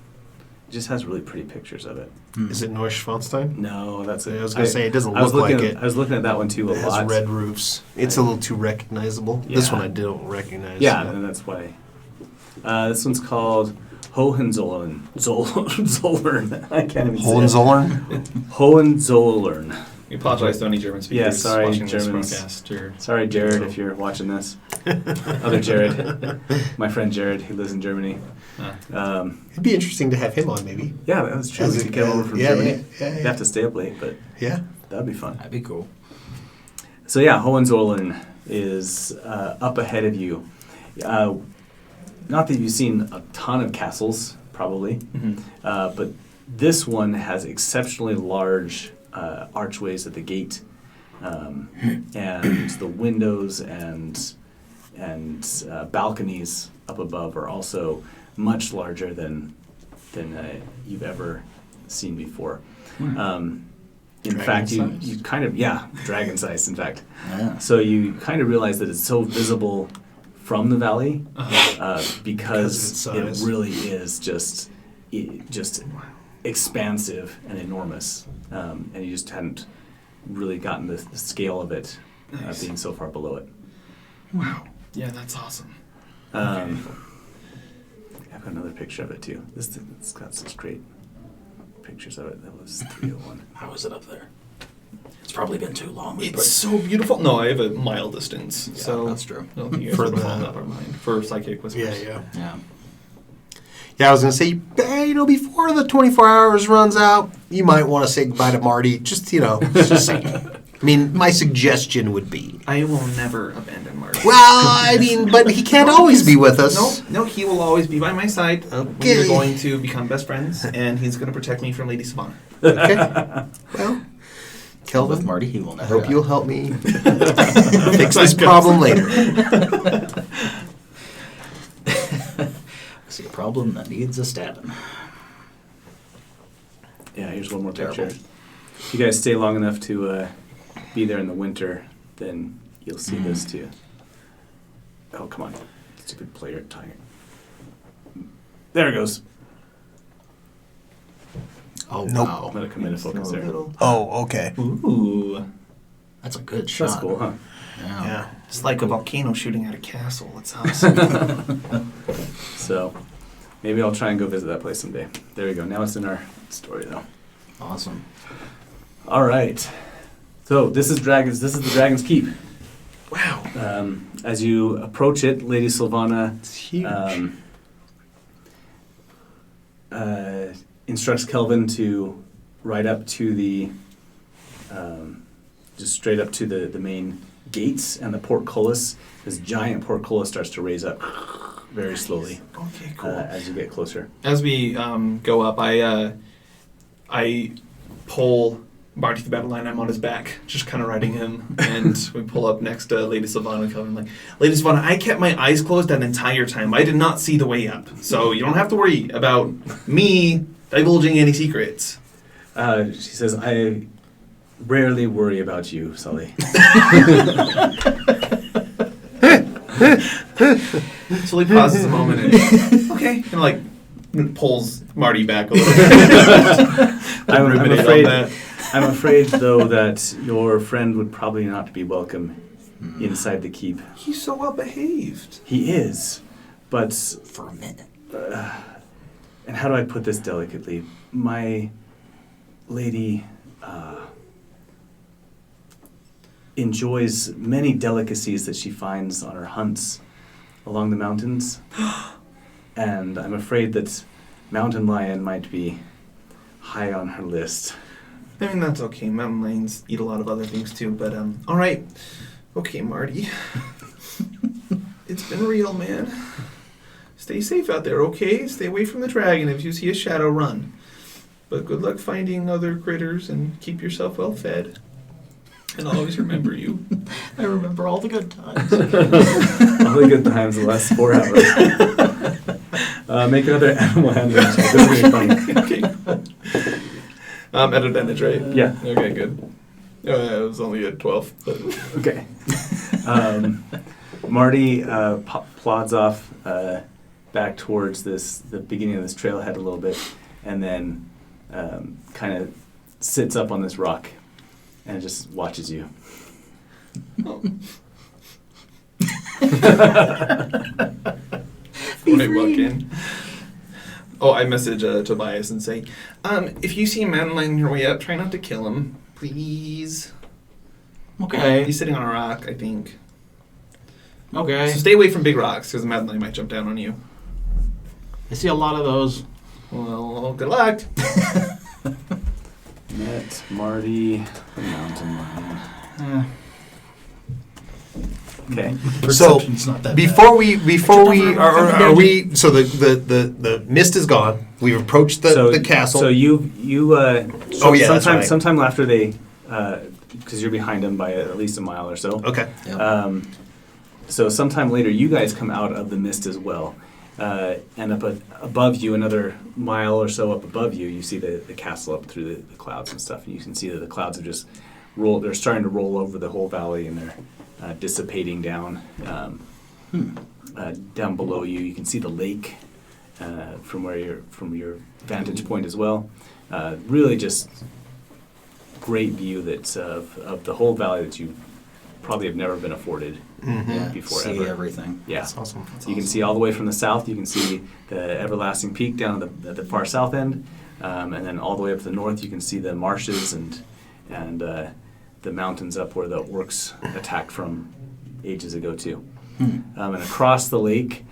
It just has really pretty pictures of it. Is it Neuschwanstein? No, that's it. I was going to say, it doesn't I was look like looking it. I was looking at that one too a It has lot. red roofs. It's a little too recognizable. This Yeah. one I don't recognize. Yeah, and that's why. This one's called Hohenzollern. Zollern. I can't even say it. Hohenzollern? Hohenzollern. We apologize to any German speakers Yeah, sorry, watching Germans. this broadcast. Or Sorry, Jared, if you're watching this. Other Jared. My friend Jared, he lives in Germany. It'd be interesting to have him on, maybe. Yeah, that was true. As We a- could get him over from yeah, Germany. yeah, You'd have to stay up late, but Yeah. that'd be fun. That'd be cool. So yeah, Hohenzollern is up ahead of you. Not that you've seen a ton of castles, probably, but this one has exceptionally large archways at the gate, and the windows and balconies up above are also much larger than you've ever seen before. In Dragon fact, you size? kind of, dragon sized, in fact. Yeah. So you kind of realize that it's so visible from the valley because Because of its it size. really is just expansive and enormous, and you just hadn't really gotten the scale of it Nice. being so far below it. Wow. Yeah, that's awesome. I've got another picture of it too. It's got such great pictures of it. That was 301. How is it up there? It's probably been too long. It's so beautiful. No, I have a mile distance, Yeah, so that's true. I don't think you guys For are the- falling up our mind for psychic whispers. Yeah. Yeah. Yeah, I was going to say, before the 24 hours runs out, you might want to say goodbye to Marty. Just saying. I mean, my suggestion would be. I will never abandon Marty. Well, I mean, but he can't always be with us. No, he will always be by my side. Okay. We're going to become best friends, and he's going to protect me from Lady Savannah. Okay. Well, With Kelvin, Marty, he will I never hope die. you'll help me fix this problem later. I see a problem that needs a stabbing. Yeah, here's one more Terrible. picture. If you guys stay long enough to be there in the winter, then you'll see this too. Oh, come on. Stupid player tiger. There it goes. Oh, Nope. wow. I'm going to come into focus there. Oh, okay. Ooh. That's a good shot. That's cool, huh? Yeah. Yeah. It's like a volcano shooting at a castle. It's awesome. So maybe I'll try and go visit that place someday. There we go. Now it's in our story, though. Awesome. All right. So this is the Dragon's Keep. Wow. As you approach it, Lady Sylvana It's huge. instructs Kelvin to ride up to the, just straight up to the main gates and the portcullis. This giant portcullis starts to raise up very slowly Okay, cool. as you get closer. As we go up, I pull Marty to the battle line. I'm on his back, just kind of riding him, and we pull up next to Lady Sylvana and Kelvin. Like, Lady Sylvana, I kept my eyes closed that entire time. I did not see the way up, so you don't have to worry about me divulging any secrets. She says, I rarely worry about you, Sully. So he pauses a moment and okay, and like pulls Marty back a little bit. I'm Ruminate on afraid that. I'm afraid, though, that your friend would probably not be welcome inside the keep. He's so well behaved. He is, but For a minute. and how do I put this delicately? My lady enjoys many delicacies that she finds on her hunts along the mountains, and I'm afraid that mountain lion might be high on her list. I mean, that's okay. Mountain lions eat a lot of other things too, but all right. Okay, Marty. It's been real, man. Stay safe out there, okay? Stay away from the dragon. If you see a shadow, run. But good luck finding other critters and keep yourself well fed. And I'll always remember you. I remember all the good times. All the good times the last 4 hours. Make another animal handling check. This is going to be funny. Okay. At advantage, right? Yeah. Okay, good. It was only a 12. But. Okay. Marty plods off back towards the beginning of this trailhead a little bit, and then kind of sits up on this rock and just watches you. Oh. When I walk in. Oh, I message Tobias and say, if you see a mountain lion on your way up, try not to kill him, please. Okay. He's sitting on a rock, I think. Okay. So stay away from big rocks, because the mountain lion might jump down on you. I see a lot of those. Well, good luck. Met Marty, the mountain lion. Okay. So Perception's not that before we are we so the mist is gone. We've approached the castle. So you Oh, yeah, that's sometime right. sometime after they because you're behind them by at least a mile or so. Okay. Yep. So sometime later, you guys come out of the mist as well, and up above you, another mile or so up above you, you see the castle up through the clouds and stuff, and you can see that the clouds are just they're starting to roll over the whole valley, and they're dissipating down. Down below you, you can see the lake from your vantage point as well. Really, just great view of the whole valley that you probably have never been afforded before see ever. everything. Yeah, That's awesome. you can see all the way from the south. You can see the everlasting peak down at the far south end, and then all the way up to the north, you can see the marshes and the mountains up where the orcs attacked from ages ago too. And across the lake,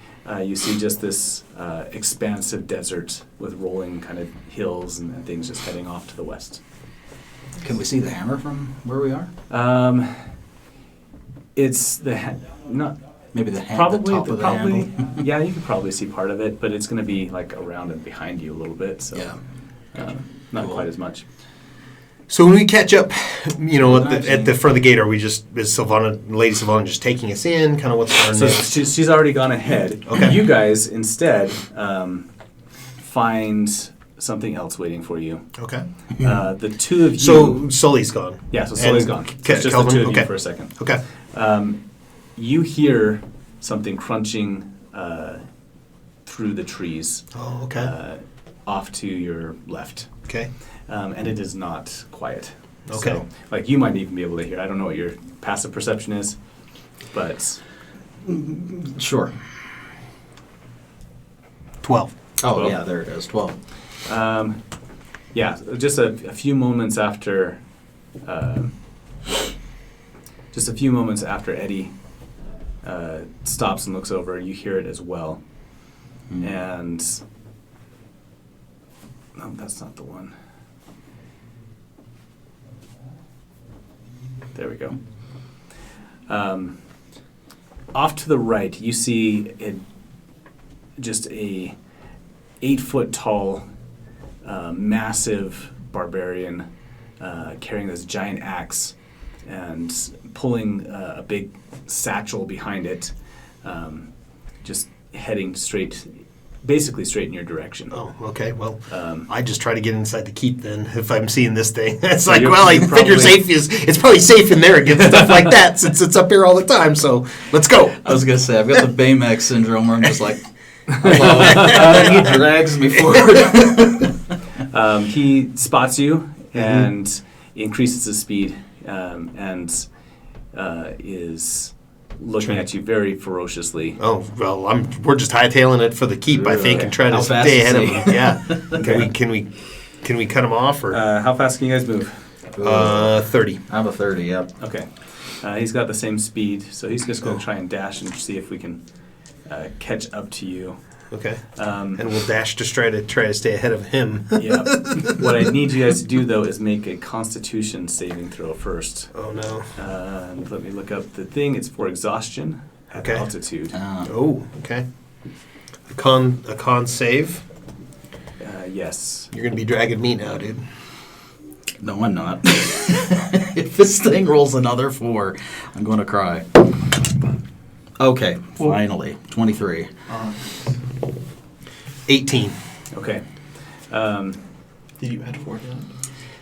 you see just this expansive desert with rolling kind of hills and things just heading off to the west. Can we see the hammer from where we are? It's not Maybe the probably the top of the handle. yeah, you could probably see part of it, but it's going to be like around and behind you a little bit, so Yeah. not Cool. quite as much. So when we catch up, I've at the front of the gate, are we just is Lady Sylvana just taking us in? Kind of what's our So next? she's already gone ahead. Okay. You guys instead find something else waiting for you. Okay. The two of you. So Sully's gone. yeah, so Sully's and gone. So Ke- it's just Kelvin? the two of you Okay. for a second. Okay. You hear something crunching through the trees Oh, okay. off to your left. Okay. And it is not quiet. Okay. So, like, you might even be able to hear. I don't know what your passive perception is, but Sure. 12. Oh, 12. yeah, there it is. 12. yeah, just a few moments after, Eddie stops and looks over, you hear it as well. And no, that's not the one. There we go. Off to the right, you see just a 8-foot tall, massive barbarian carrying this giant axe and pulling a big satchel behind it, just heading basically straight in your direction. Oh, okay. Well, I just try to get inside the keep then. If I'm seeing this thing, it's So like, you're- well, I you're figure probably- it's probably safe in there against stuff like that since it's up here all the time. So let's go. I was going to say, I've got the Baymax syndrome where I'm just like, hello. He drags me forward. He spots you, and increases his speed and is looking at you very ferociously. Oh well, we're just hightailing it for the keep, I think, and try to How fast stay is ahead of he? him. Yeah. Okay. Can we cut him off or How fast can you guys move? 30? I have a 30, yep. Okay. He's got the same speed, so he's just going to try and dash and see if we can catch up to you. Okay. And we'll dash to try to stay ahead of him. Yeah. What I need you guys to do, though, is make a Constitution saving throw first. Oh no. And let me look up the thing. It's for exhaustion at Okay. altitude. Oh, okay. A con save. Yes. You're gonna be dragging me now, dude. No, I'm not. If this thing rolls another 4, I'm going to cry. Okay, finally. 23. 18. Okay. Did you add 4 to that?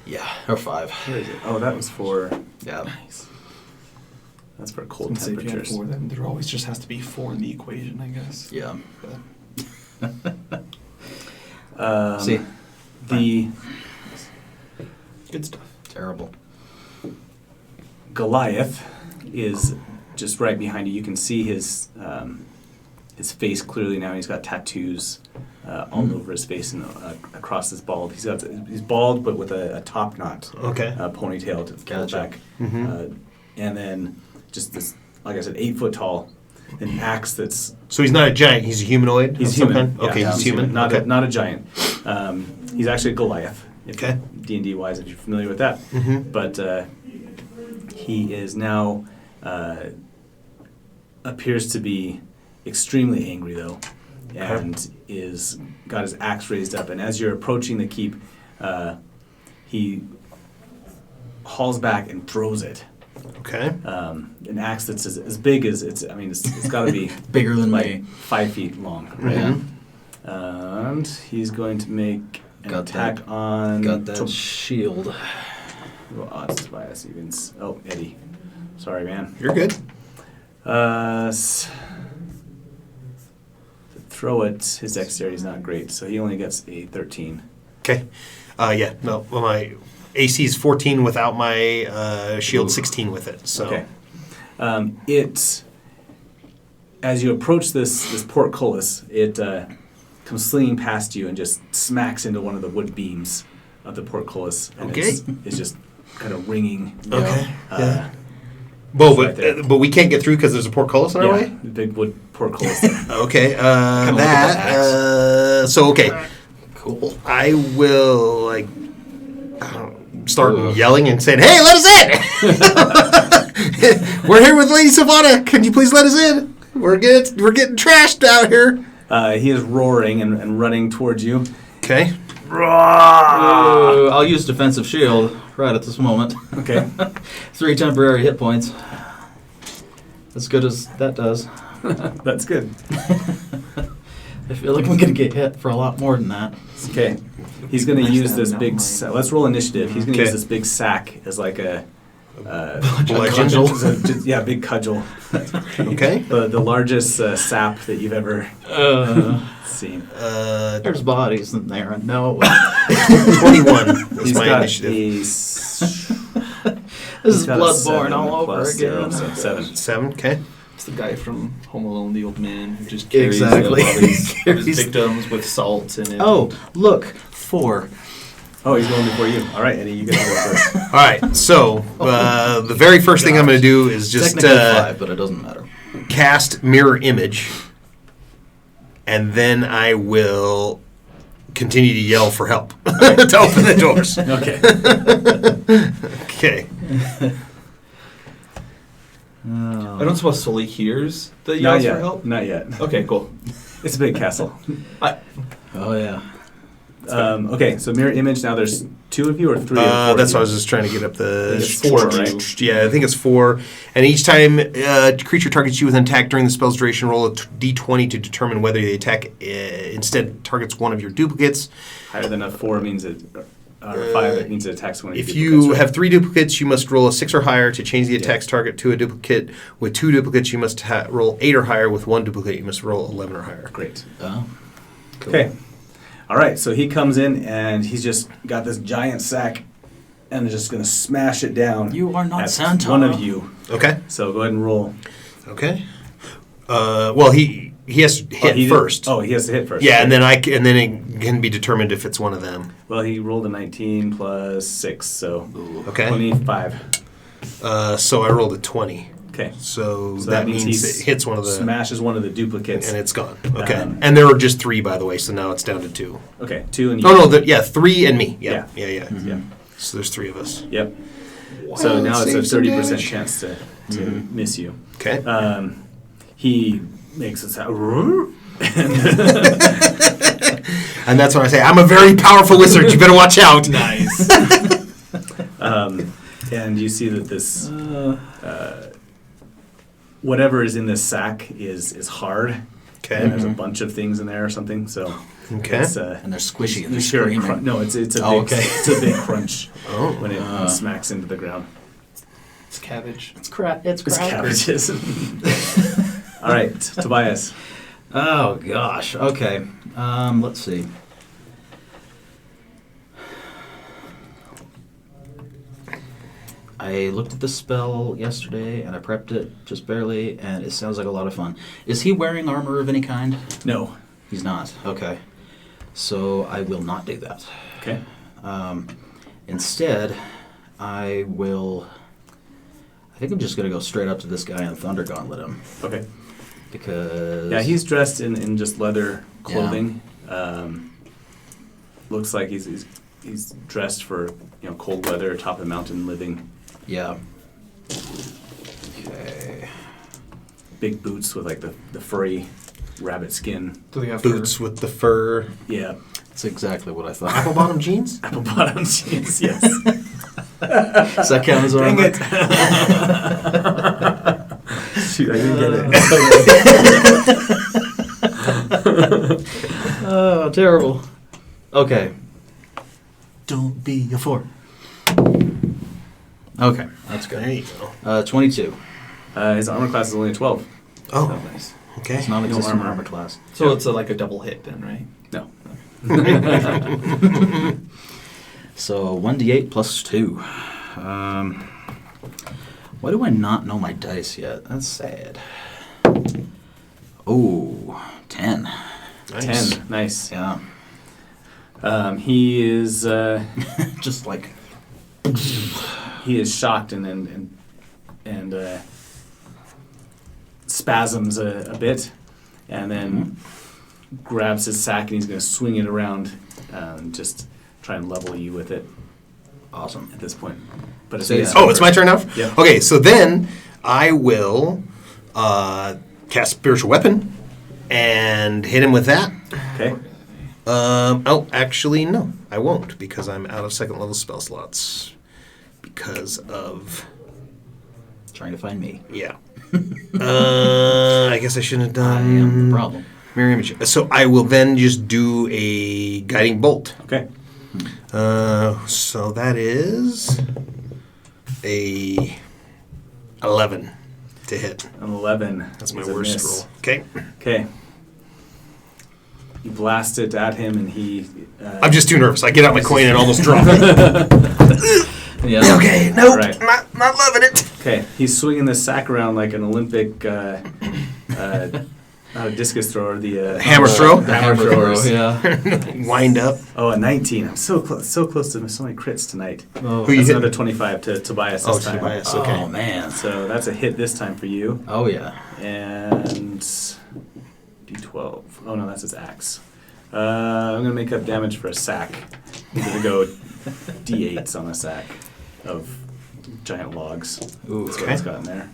Yeah, or 5. Where is it? Oh, that was for... Yeah. Nice. That's for cold So if you add temperatures. 4, then there always just has to be 4 in the equation, I guess. Yeah. But See? The good stuff. Terrible. Goliath is just right behind you. You can see his face clearly now. He's got tattoos all over his face and across his bald. He's bald, but with a top knot Okay. ponytail to pull Gotcha. back. Mm-hmm. And then just this, like I said, 8 foot tall, an axe that's So he's not a giant. He's a humanoid. he's of some human. kind? Okay, Yeah, he's human. Not okay. not a giant. He's actually a Goliath. Okay. D&D wise, if you're familiar with that. Mm-hmm. But he is now appears to be extremely angry though, and is got his axe raised up. And as you're approaching the keep, he hauls back and throws it. Okay. An axe that's as big as it's got to be Bigger than like me. 5 feet long, right? Mhm. And he's going to make an Got attack that- on. Got that shield. Well, odds bias evens. Oh, Eddie. Sorry, man. You're good. To throw it, his dexterity is not great, so he only gets a 13. Okay. Yeah. No. Well, my AC is 14 without my shield, Ooh. 16 with it. So. Okay. It, as you approach this portcullis, it comes slinging past you and just smacks into one of the wood beams of the portcullis, and Okay. it's just kind of ringing. Okay. Uh, Well, Right there. but we can't get through because there's a portcullis in our yeah, way. the big wood portcullis. There. Okay. Kinda like That. an So okay. Cool. I will start Ugh. yelling and saying, "Hey, let us in! We're here with Lady Savannah. Can you please let us in? We're getting trashed out here." He is roaring and running towards you. Okay. I'll use defensive shield right at this moment. Okay. 3 temporary hit points. As good as that does. That's good. I feel like I'm going to get hit for a lot more than that. Okay. He's going to Nice use to this have big... mountain lion. Let's roll initiative. He's going to Okay. use this big sack as like a... Bludgeon. Yeah, big cudgel. Okay. The largest sap that you've ever seen. There's bodies in there. I know. 21 is He's my got initiative. This is got a Bloodborne 7 all over plus again. 0, so 7. 7. Okay. It's the guy from Home Alone, the old man who just carries Exactly. the bodies of Carries- his victims with salt in it. Oh, look. 4. Oh, he's going before you. All right, Eddie, you get to go first. All right. So the very first thing I'm going to do is just Technically 5, but it doesn't matter. cast mirror image, and then I will continue to yell for help to open the doors. Okay. Okay. I don't suppose Sully hears the Not yells yet. for help? Not yet. Okay, cool. It's a big castle. Oh, yeah. Okay, so mirror image. Now there's 2 of you or 3 or 4 That's of why I you? was just trying to get up the... I think it's 4, right? Yeah, I think it's 4. And each time creature targets you with an attack during the spell's duration, roll a d20 to determine whether the attack instead targets one of your duplicates. Higher than a 4 means it... Or 5, it means it attacks one of your If duplicates, you right? have 3 duplicates, you must roll a 6 or higher to change the attack's target to a duplicate. With 2 duplicates, you must roll 8 or higher. With 1 duplicate, you must roll 11 or higher. Great. Oh. Cool. Okay. All right, so he comes in and he's just got this giant sack and is just going to smash it down. You are not at Santa. one of you. Okay. So go ahead and roll. Okay. Well, he has to hit he first. Oh, he has to hit first. Yeah, and then it can be determined if it's one of them. Well, he rolled a 19 plus 6, so Okay. 25. So I rolled a 20. Okay. So So that he means it hits one of the smashes one of the duplicates. and it's gone. Okay. Um, And there were just 3, by the way, so now it's down to 2. Okay, 2 and you. Oh no, 3 and me. Yeah. Yeah. Yeah. So there's 3 of us. Yep. So now it's a save some 30% damage. chance to miss you. Okay. He makes a sound. And that's when I say, I'm a very powerful wizard. You better watch out. Nice. And you see that this, whatever is in this sack is hard. Okay. And there's a bunch of things in there or something. So Okay. it's, And they're squishy and you they're hear a screaming. no, it's a big, Oh, okay. it's a big crunch Oh. when it smacks into the ground. It's cabbage. It's It's cabbages. All right, Tobias. Oh gosh. Okay. Let's see. I looked at the spell yesterday and I prepped it just barely, and it sounds like a lot of fun. Is he wearing armor of any kind? No. He's not. Okay. So I will not do that. Okay. Instead, I think I'm just going to go straight up to this guy and Thunder Gauntlet him. Okay. Because... Yeah, he's dressed in just leather clothing. Looks like he's dressed for cold weather, top of the mountain living. Yeah. Okay. Big boots with like the furry rabbit skin. Do they have Boots with the fur. Yeah. That's exactly what I thought. Apple bottom jeans? Apple bottom jeans, yes. Does that count as Dang armor? it. Shoot, I didn't get it. Oh, terrible. Okay. Don't be a fool. Okay, that's There good. you go. 22. His armor class is only a 12. Oh, Nice. okay. It's not No existing armor. armor class. So it's like a double hit then, right? No. So 1d8 plus 2. Why do I not know my dice yet? That's sad. Oh, 10. Nice. 10. Nice. Yeah. He is Just like... he is shocked and spasms a bit, and then grabs his sack and he's going to swing it around, just try and level you with it Awesome. at this point. But it's So, yeah. his Oh, it's my turn now? Yeah. Okay, so then I will cast Spiritual Weapon and hit him with that. Okay. Actually, no, I won't, because I'm out of second level spell slots. Because of... Trying to find me. Yeah. I guess I shouldn't have I done... am the problem. Mirror image. So I will then just do a Guiding Bolt. Okay. So that is a 11 to hit. An 11. That's my is a worst miss. roll. Okay. Okay. You blast it at him and he... I'm just too nervous. I get out my coin and almost drop it. Yeah. Okay, nope, Right. not loving it. Okay, he's swinging this sack around like an Olympic, not a discus thrower, the Hammer throw? The hammer throwers. Yeah. Wind up. Oh, a 19. I'm so close to so many crits tonight. Oh, Who you That's hit? another 25 to Tobias this time. Tobias, okay. Oh, man. So that's a hit this time for you. Oh, yeah. And D12. Oh no, that's his axe. I'm gonna make up damage for a sack. I'm gonna go D8s on a sack of giant logs. Ooh, That's what it's got in there.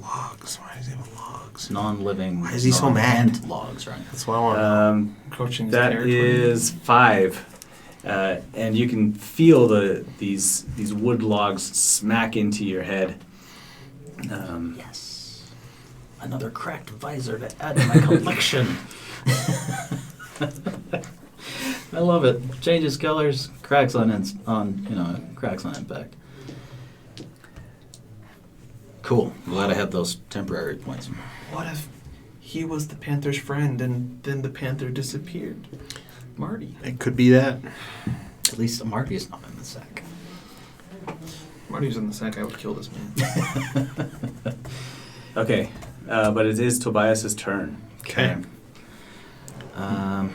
Logs. Why does he have logs? non-living. Why is he so mad? non-tent logs, right? That's what I want. Encroaching his That territory. is 5, and you can feel these wood logs smack into your head. Yes. Another cracked visor to add to my collection. I love it. Changes colors, cracks on cracks on impact. Cool. Glad I have those temporary points. What if he was the Panther's friend and then the Panther disappeared? Marty. It could be that. At least Marty's not in the sack. Marty's in the sack, I would kill this man. Okay, but it is Tobias's turn. Okay. Um,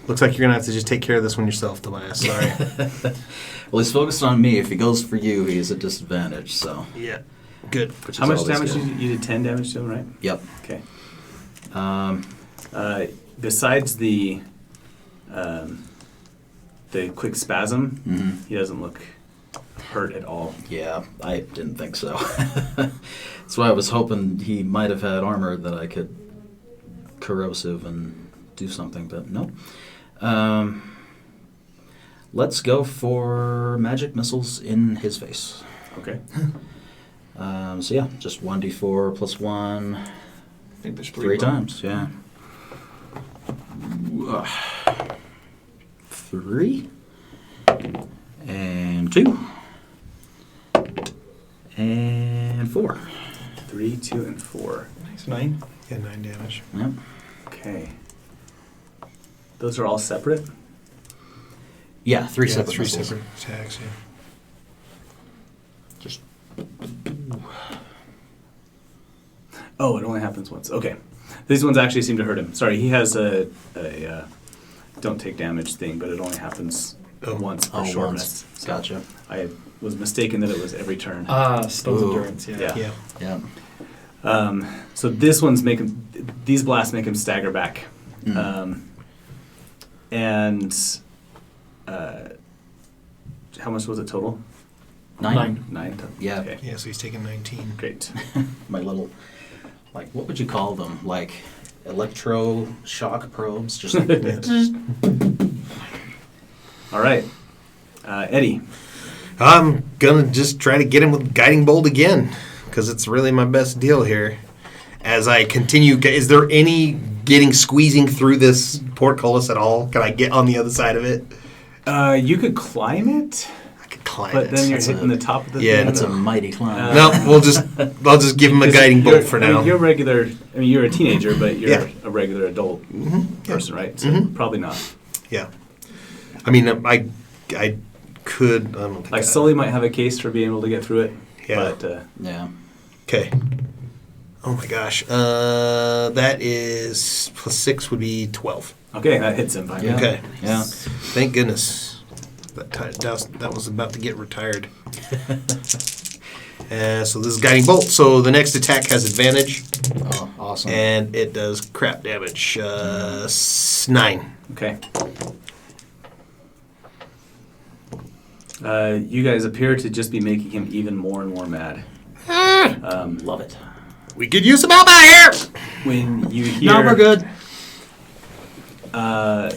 Looks like you're going to have to just take care of this one yourself, Tobias. Sorry. well, he's focused on me. If he goes for you, he's at disadvantage. So. Yeah. Good. Which is How much always damage good. you did? 10 damage to him, right? Yep. Okay. Um, Besides the quick spasm, mhm. he doesn't look hurt at all. Yeah, I didn't think so. That's why I was hoping he might have had armor that I could corrosive and do something, but no. Let's go for magic missiles in his face. Okay. So yeah, just 1d4 plus 1, I think there's 3 times, yeah. 3 and 2 and 4. 3, 2, and 4. Nice. 9. Yeah, 9 damage. Yep. Okay. Those are all separate? Yeah, 3 Yeah, separate 3 missiles. separate attacks, yeah. Just Oh, it only happens once. Okay. These ones actually seem to hurt him. Sorry, he has a don't take damage thing, but it only happens once per short once. rest. So Gotcha. I was mistaken that it was every turn. Stone's Ooh. endurance. Yeah. Yeah. Yeah. Yeah. So this one's these blasts make him stagger back. Mm. And how much was it total? 9. 9 total. Yeah. Okay. Yeah, so he's taking 19. Great. My little, like, what would you call them? Like, electro shock probes? Just like, All right. Eddie. I'm going to just try to get him with Guiding Bolt again, because it's really my best deal here. As I continue, is there any squeezing through this portcullis at all? Can I get on the other side of it? You could climb it, I could climb but it. then you're That's hitting the top of the yeah, thing. that's a mighty climb. No, I'll just give him a Guiding Bolt for now. You're regular. I mean, you're a teenager, but you're Yeah. a regular adult person, right? So probably not. Yeah. I mean, I could. I don't think Like Sully might have a case for being able to get through it. Yeah. But Yeah. Okay. Oh my gosh. That is plus 6 would be 12. okay, that hits him. Yeah. Okay. Yeah. Thank goodness. That was about to get retired. So this is Guiding Bolt. So the next attack has advantage, Oh, awesome. and it does crap damage. 9. Okay. You guys appear to just be making him even more and more mad. Love it. We could use some help out here. When you hear, No, we're good. Uh,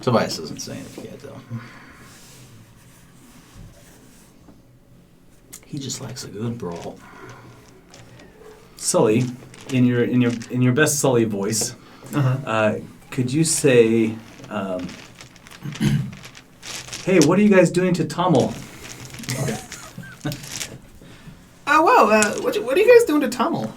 Tobias doesn't say anything yet, though. He just likes a good brawl. Sully, in your best Sully voice, could you say, "Hey, what are you guys doing to Tommel?" What are you guys doing to Tommel?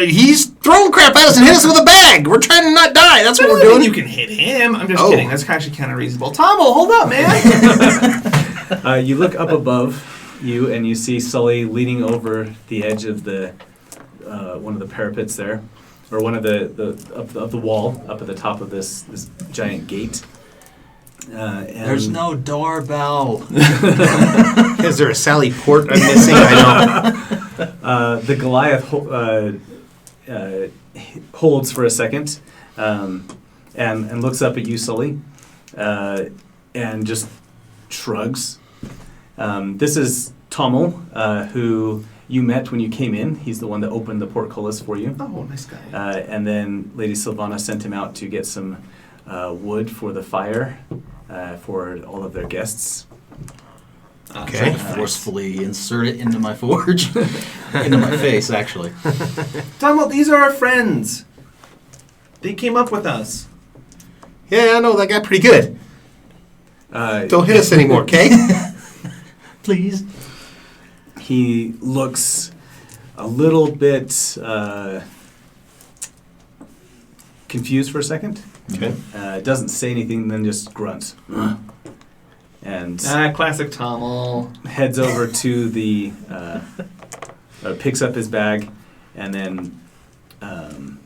He's throwing crap at us and hit us with a bag. We're trying to not die. That's what we're doing. You can hit him. I'm just Oh. kidding. That's actually kind of reasonable. Tommel, hold up, man. You look up above you and you see Sully leaning over the edge of the one of the parapets there, or one of the wall up at the top of this giant gate. And There's no doorbell. Is there a Sally Port I'm missing? I know. The Goliath holds for a second, and looks up at you, Sully, and just shrugs. This is Tommel, who you met when you came in. He's the one that opened the portcullis for you. Oh, nice guy. And then Lady Sylvana sent him out to get some wood for the fire for all of their guests. Okay. Trying to forcefully insert it into my forge. Into my face, actually. Tommel, these are our friends. They came up with us. Yeah, I know that guy pretty good. Don't hit us anymore, okay? Please. He looks a little bit confused for a second. Okay. Doesn't say anything, then just grunts. and Classic Tommel. heads over to the picks up his bag, and then none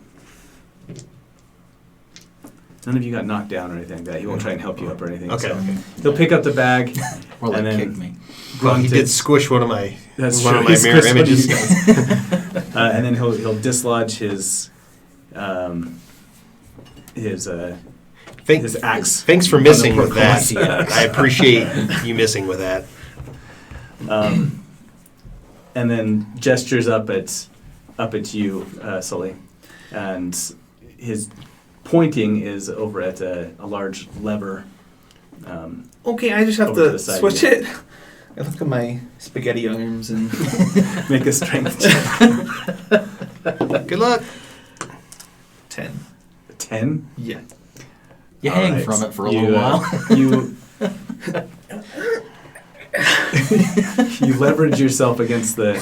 of you got knocked down or anything like that. He won't try and help you up or anything. Okay. So he'll pick up the bag Or like and then kick me. Well, he grunt did it. squish one of my That's one true. of my He's mirror squished one of you images. guys. And then he'll dislodge his axe. Thanks for missing with that. Porcoisi axe. I appreciate you missing with that. And then gestures up at you, Sully, and his pointing is over at a large lever. Okay, I just have Over to to the side switch again. it. I look at my spaghetti arms and Make a strength check. Good luck. 10. 10. Yeah. You All hang right. from it for a You, little while. You leverage yourself against the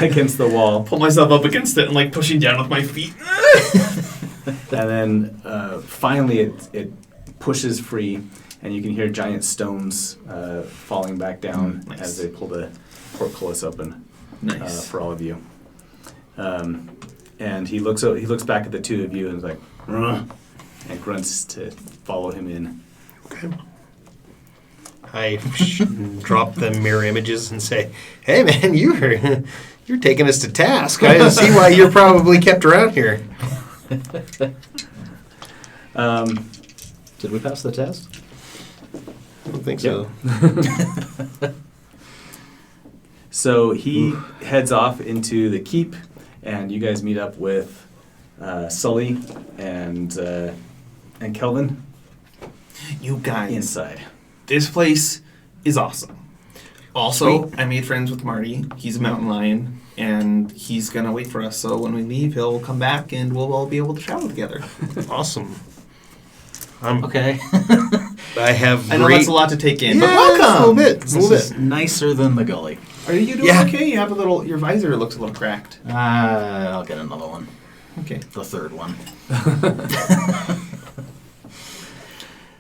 against the wall, Pull myself up against it and like pushing down with my feet. and then finally it pushes free, and you can hear giant stones falling back down Nice. as they pull the portcullis open Nice. for all of you. And he looks back at the two of you and is like, "Ruh," and grunts to follow him in. Okay. I drop the mirror images and say, "Hey, man, you're taking us to task. I see why you're probably kept around here." Did we pass the test? I don't think so. So he heads off into the keep, and you guys meet up with Sully and Kelvin You guys, inside. this place is awesome. Also, I made friends with Marty. He's a mountain lion, and he's going to wait for us. So when we leave, he'll come back, and we'll all be able to travel together. Awesome. Okay. I have I know great. that's a lot to take in, Yeah, but welcome! It's a little bit. It's a This little is bit. nicer than the gully. Are you doing Yeah. okay? You have a little. Your visor looks a little cracked. I'll get another one. Okay. The third one.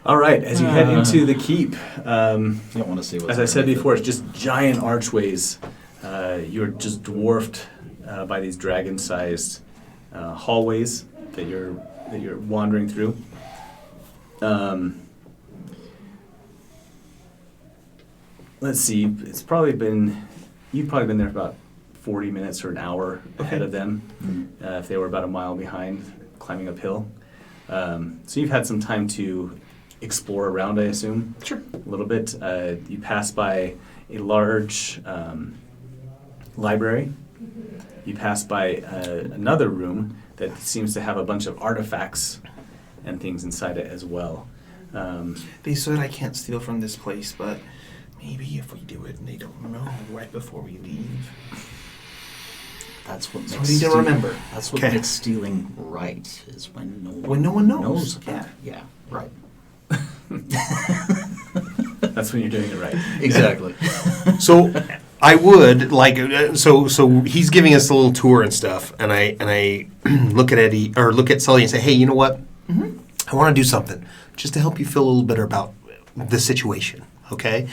All right, as you head into the keep, You don't want to see what's as I said underneath before, it's just giant archways. You're just dwarfed by these dragon-sized hallways that you're wandering through. Let's see. You've probably been there for about 40 minutes or an hour ahead of them. If they were about a mile behind, climbing uphill. So you've had some time to explore around, I assume. Sure. A little bit. You pass by a large library. You pass by another room that seems to have a bunch of artifacts and things inside it as well. They said I can't steal from this place, but maybe if we do it and they don't know right before we leave. That's what makes Something to remember. That's what Okay. makes stealing right, is when When no one knows. about it. Yeah, right. That's when you're doing it right. Exactly. So I would like so he's giving us a little tour and stuff, and I look at Eddie or look at Sully and say, "Hey, you know what? Mm-hmm. I want to do something just to help you feel a little better about the situation." Okay.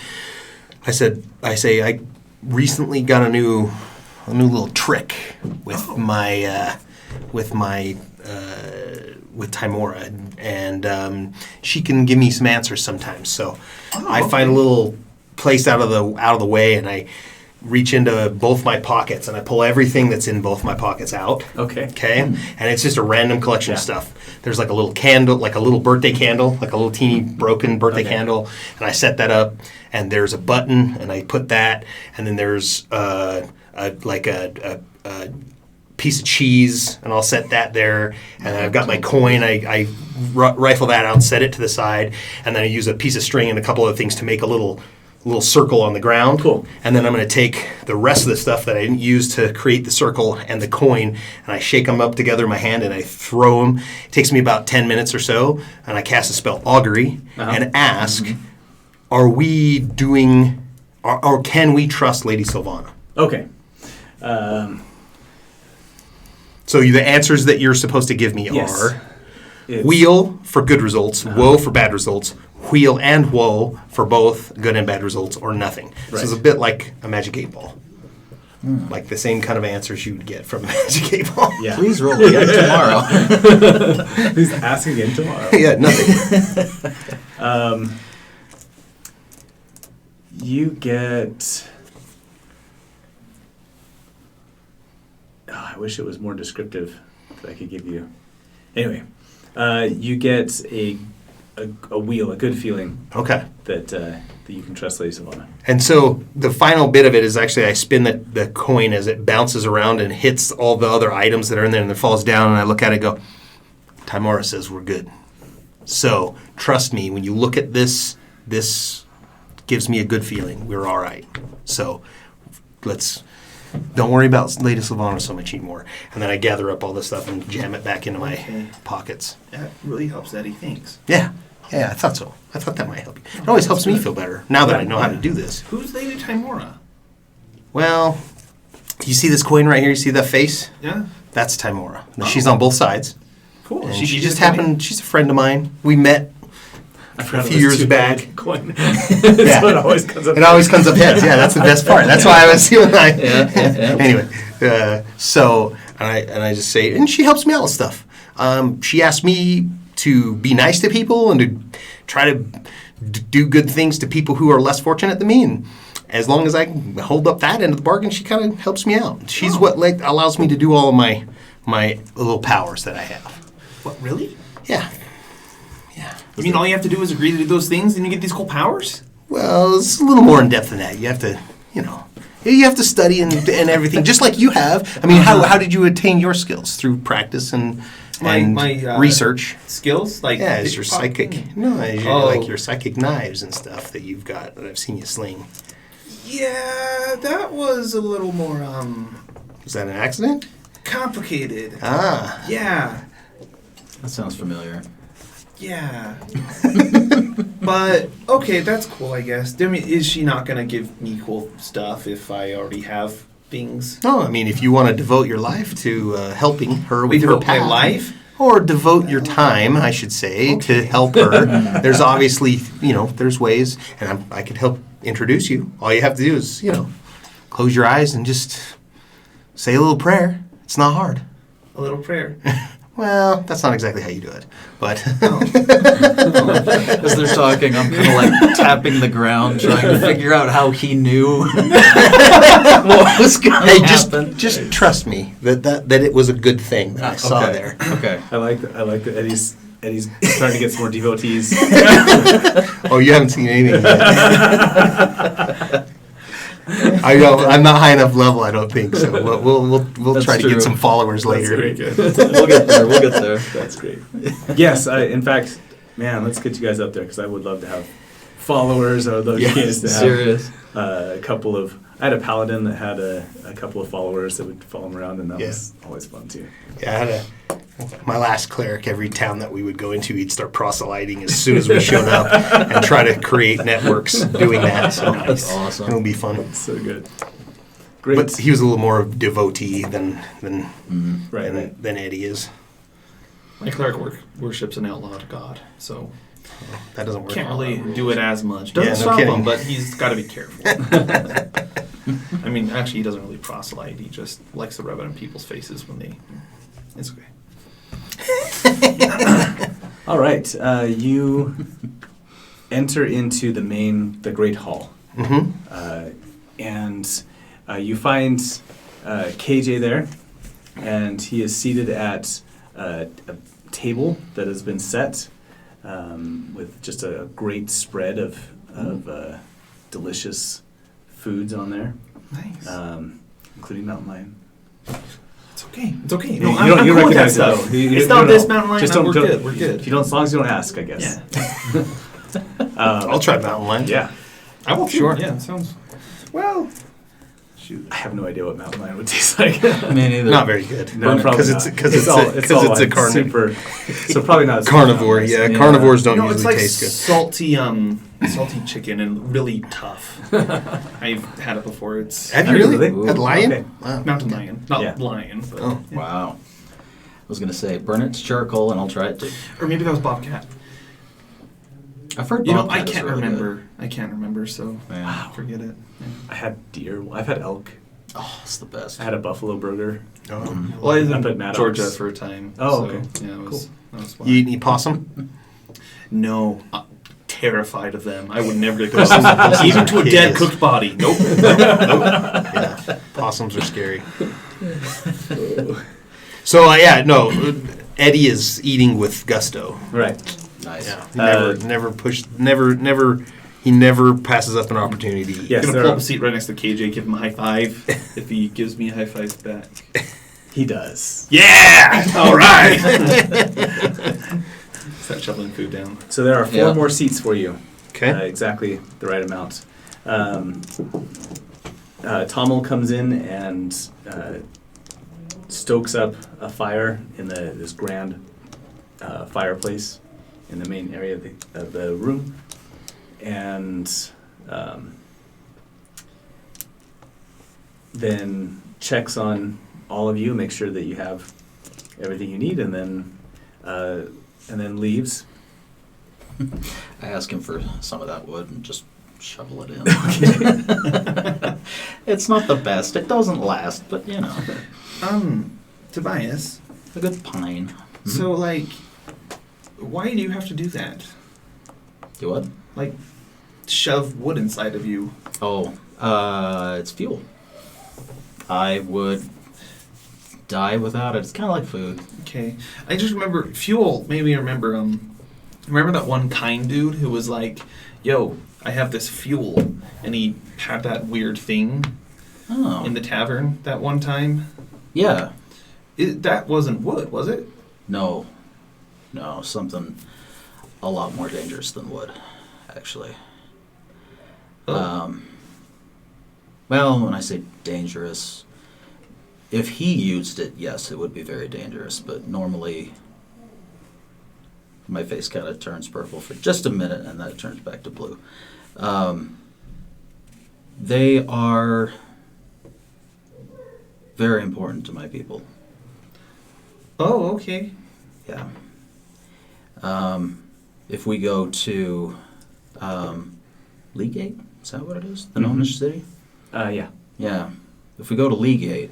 I say I recently got a new little trick with with Timora, and she can give me some answers sometimes. So I find a little place out of the way, and I reach into both my pockets, and I pull everything that's in both my pockets out. Okay. Okay, and it's just a random collection of Yeah. stuff. There's like a little candle, like a little birthday candle, like a little teeny broken birthday Okay. candle, and I set that up. And there's a button, and I put that, and then there's a piece of cheese, and I'll set that there. And then I've got my coin. I rifle that out, set it to the side, and then I use a piece of string and a couple other things to make a little circle on the ground. Cool. And then I'm going to take the rest of the stuff that I didn't use to create the circle and the coin, and I shake them up together in my hand, and I throw them. It takes me about 10 minutes or so, and I cast a spell Augury and ask, are we doing, or can we trust Lady Sylvana? Okay. So the answers that you're supposed to give me Yes. are It's- wheel for good results, woe for bad results, wheel and woe for both good and bad results or nothing. Right. So it's a bit like a Magic 8 Ball. Like the same kind of answers you would get from a Magic 8 Ball. Yeah. Please roll again tomorrow. Please ask again tomorrow. Yeah, nothing. You get. Oh, I wish it was more descriptive that I could give you. Anyway, you get a wheel, a good feeling Okay. that you can trust Lady Sylvana. And so the final bit of it is actually I spin the coin as it bounces around and hits all the other items that are in there and then falls down, and I look at it and go, Timora says we're good. So trust me, when you look at this gives me a good feeling. We're all right. So don't worry about Lady Sylvana so much anymore. And then I gather up all this stuff and jam it back into my pockets. That really helps, Eddie. Thanks. Yeah, I thought so. I thought that might help you. It always helps me feel better now that I know how to do this. Who's Lady Timora? Well, you see this coin right here? You see that face? Yeah. That's Timora. Now, she's on both sides. Cool. And she just happened, she's a friend of mine. We met a few years back. Coin. Yeah. That's what always comes up. It always comes up heads. Yeah, that's the best part. That's why I was feeling like. Yeah. Anyway, so and I just say, and she helps me out with stuff. She asked me to be nice to people and to try to do good things to people who are less fortunate than me. And as long as I can hold up that end of the bargain, she kind of helps me out. She's what allows me to do all of my little powers that I have. What, really? Yeah. You mean all you have to do is agree to do those things and you get these cool powers? Well, it's a little more in depth than that. You have to, you have to study and everything, just like you have. I mean, how did you attain your skills? Through practice and My research. skills? Like Yeah, it's your psychic. pickpocketing? No, it's Oh. like your psychic knives and stuff that you've got that I've seen you sling. Yeah, that was a little more Was that an accident? complicated. Ah. Yeah. That sounds familiar. Yeah. But okay, that's cool, I guess. I mean, is she not gonna give me cool stuff if I already have things? No, I mean, if you want to devote your life to helping her with her Devote my path, life? or devote your time, I should say, to help her. There's obviously, there's ways, and I could help introduce you. All you have to do is, close your eyes and just say a little prayer. It's not hard. A little prayer. Well, that's not exactly how you do it, but As they're talking, I'm kind of like tapping the ground, trying to figure out how he knew what was going to hey, happen. just trust me that it was a good thing that I saw Okay. there. Okay. I like that Eddie's starting to get some more devotees. Oh, you haven't seen anything yet. I'm not high enough level, I don't think. So we'll That's try to true. get some followers later. That's very good. We'll get there. We'll get there. That's great. Yes, in fact, man, let's get you guys up there because I would love to have followers. I would love you guys to have Serious. a couple of. I had a paladin that had a couple of followers that would follow him around, and that was always fun too. Yeah, I had my last cleric. Every town that we would go into, he'd start proselyting as soon as we showed up and try to create networks doing that. So That's awesome. It'll be fun. So good. Great. But he was a little more of devotee than right. than Eddie is. My cleric worships an outlawed god, so That doesn't work. can't really do it as much. Doesn't Yeah, no stop kidding. him, but he's got to be careful. I mean, actually, he doesn't really proselyte. He just likes to rub it in people's faces when they. It's okay. All right. You enter into the great hall, and you find KJ there, and he is seated at a table that has been set with just a great spread of delicious foods on there, Nice. including Mountain Lion. It's okay. It's okay. You No, don't- I'm you cool don't with that recognize that, stuff. though. It's not this Mountain Lion. Just We're don't- good. We're good. If you don't, as long as you don't ask, I guess. Yeah. I'll try Mountain Lion. Yeah. I will. Sure. Yeah. It sounds. Well. Shoot, I have no idea what Mountain Lion would taste like. Me neither. Not very good. No, probably because not. it's a like carnivore. super. So probably not Carnivore, yeah. Yeah. Carnivores don't No, it's usually like taste good. salty chicken and really tough. I've had it before. It's Have you really? Really? Had lion? Okay. Wow. mountain lion, not Yeah. lion, but Oh. yeah. Wow. I was gonna say burn it to charcoal and I'll try it too. Or maybe that was bobcat. I've heard You know, Bobcat I is can't really good. remember. I can't remember, so Yeah. forget it. Yeah. I had deer. I've had elk. Oh, it's the best. I had a buffalo burger. Well, I was Up at in Maddox. Georgia for a time. Oh, so, okay. Yeah, it was, that was fun. You eat any possum? No, terrified of them. I would never get Those close. things Even are to a dead hideous. cooked body. Nope. Yeah, possums are scary. So Eddie is eating with gusto. Right. Nice. Yeah, he never passes up an opportunity to eat. Yes, I'm there gonna pull are- up a seat right next to KJ, give him a high five. If he gives me a high five back. He does. Yeah! All right! Start shoveling food down. So there are 4 Yeah. more seats for you. Okay. Exactly the right amount. Tommel comes in and stokes up a fire in this grand fireplace in the main area of the room, and then checks on all of you, make sure that you have everything you need, and then leaves. I ask him for some of that wood and just shovel it in. It's not the best. It doesn't last, but you know, Tobias, a good pine. so like, why do you have to do that? Do what? Like, shove wood inside of you? Oh, it's fuel. I would die without it. It's kind of like food. Okay. I just remember, fuel made me remember, remember that one kind dude who was like, yo, I have this fuel, and he had that weird thing Oh, in the tavern that one time? yeah. That wasn't wood, was it? No, something a lot more dangerous than wood, actually. Oh. Well, when I say dangerous, if he used it, yes, it would be very dangerous. But normally, my face kind of turns purple for just a minute, and then it turns back to blue. They are very important to my people. Oh, okay. Yeah. If we go to Leagate, is that what it is? The Gnomish City? Yeah. Yeah. If we go to Leagate,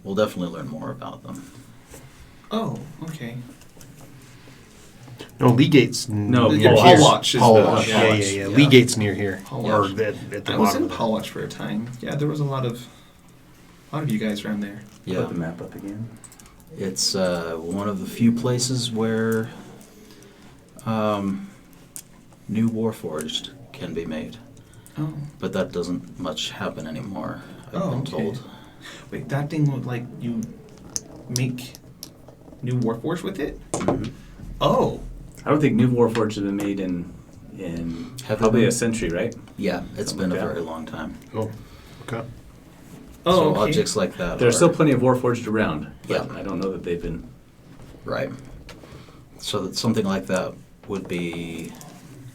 we'll definitely learn more about them. Oh, okay. No, Leagate's No, near Paul here. Watch is Paul the... Watch. Yeah. Yeah. Leagate's near here, Paul or Watch. at the I was bottom. in Paul Watch for a time. Yeah, there was a lot of you guys around there. Yeah. Put the map up again. It's one of the few places where new Warforged can be made. Oh. But that doesn't much happen anymore, I've been Okay. told. Wait, that thing looked like you make new Warforged with it? Mhm. Oh. I don't think new Warforged has been made in Have probably they a been? century, right? Yeah, it's Something been a like that. very long time. Oh, okay. Oh, So okay. objects like that There's are- still plenty of Warforged around, but Yeah. I don't know that they've been. Right. So that something like that would be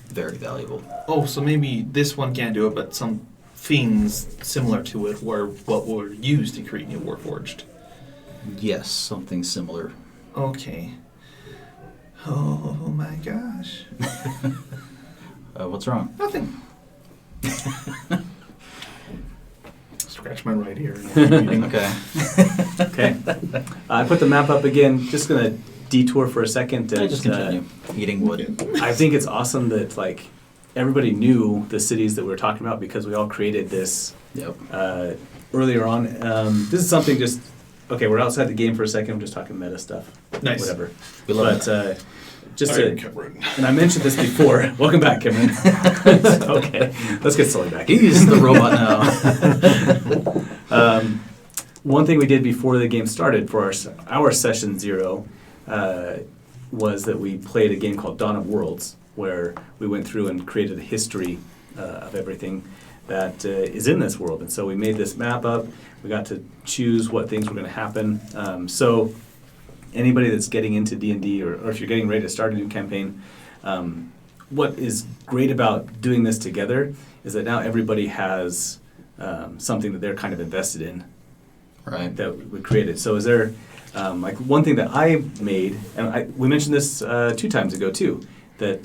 very valuable. Oh, so maybe this one can't do it, but some things similar to it were what were used to create new Warforged. Yes, something similar. Okay. Oh my gosh. What's wrong? Nothing. Scratch my right ear. Okay. Okay. I put the map up again. Just gonna detour for a second. I just continue eating wood. I think it's awesome that like everybody knew the cities that we were talking about because we all created this Yep. earlier on. This is something just okay. We're outside the game for a second. We're just talking meta stuff. Nice. Whatever. We love But it. just to, and I mentioned this before. Welcome back, Cameron. Okay, let's get Sully back. He's the robot now. One thing we did before the game started for our session 0 was that we played a game called Dawn of Worlds, where we went through and created a history of everything that is in this world. And so we made this map up. We got to choose what things were going to happen. So anybody that's getting into D&D or if you're getting ready to start a new campaign, what is great about doing this together is that now everybody has something that they're kind of invested in Right. that we created. So is there, like one thing that I made, and we mentioned this 2 times ago too, that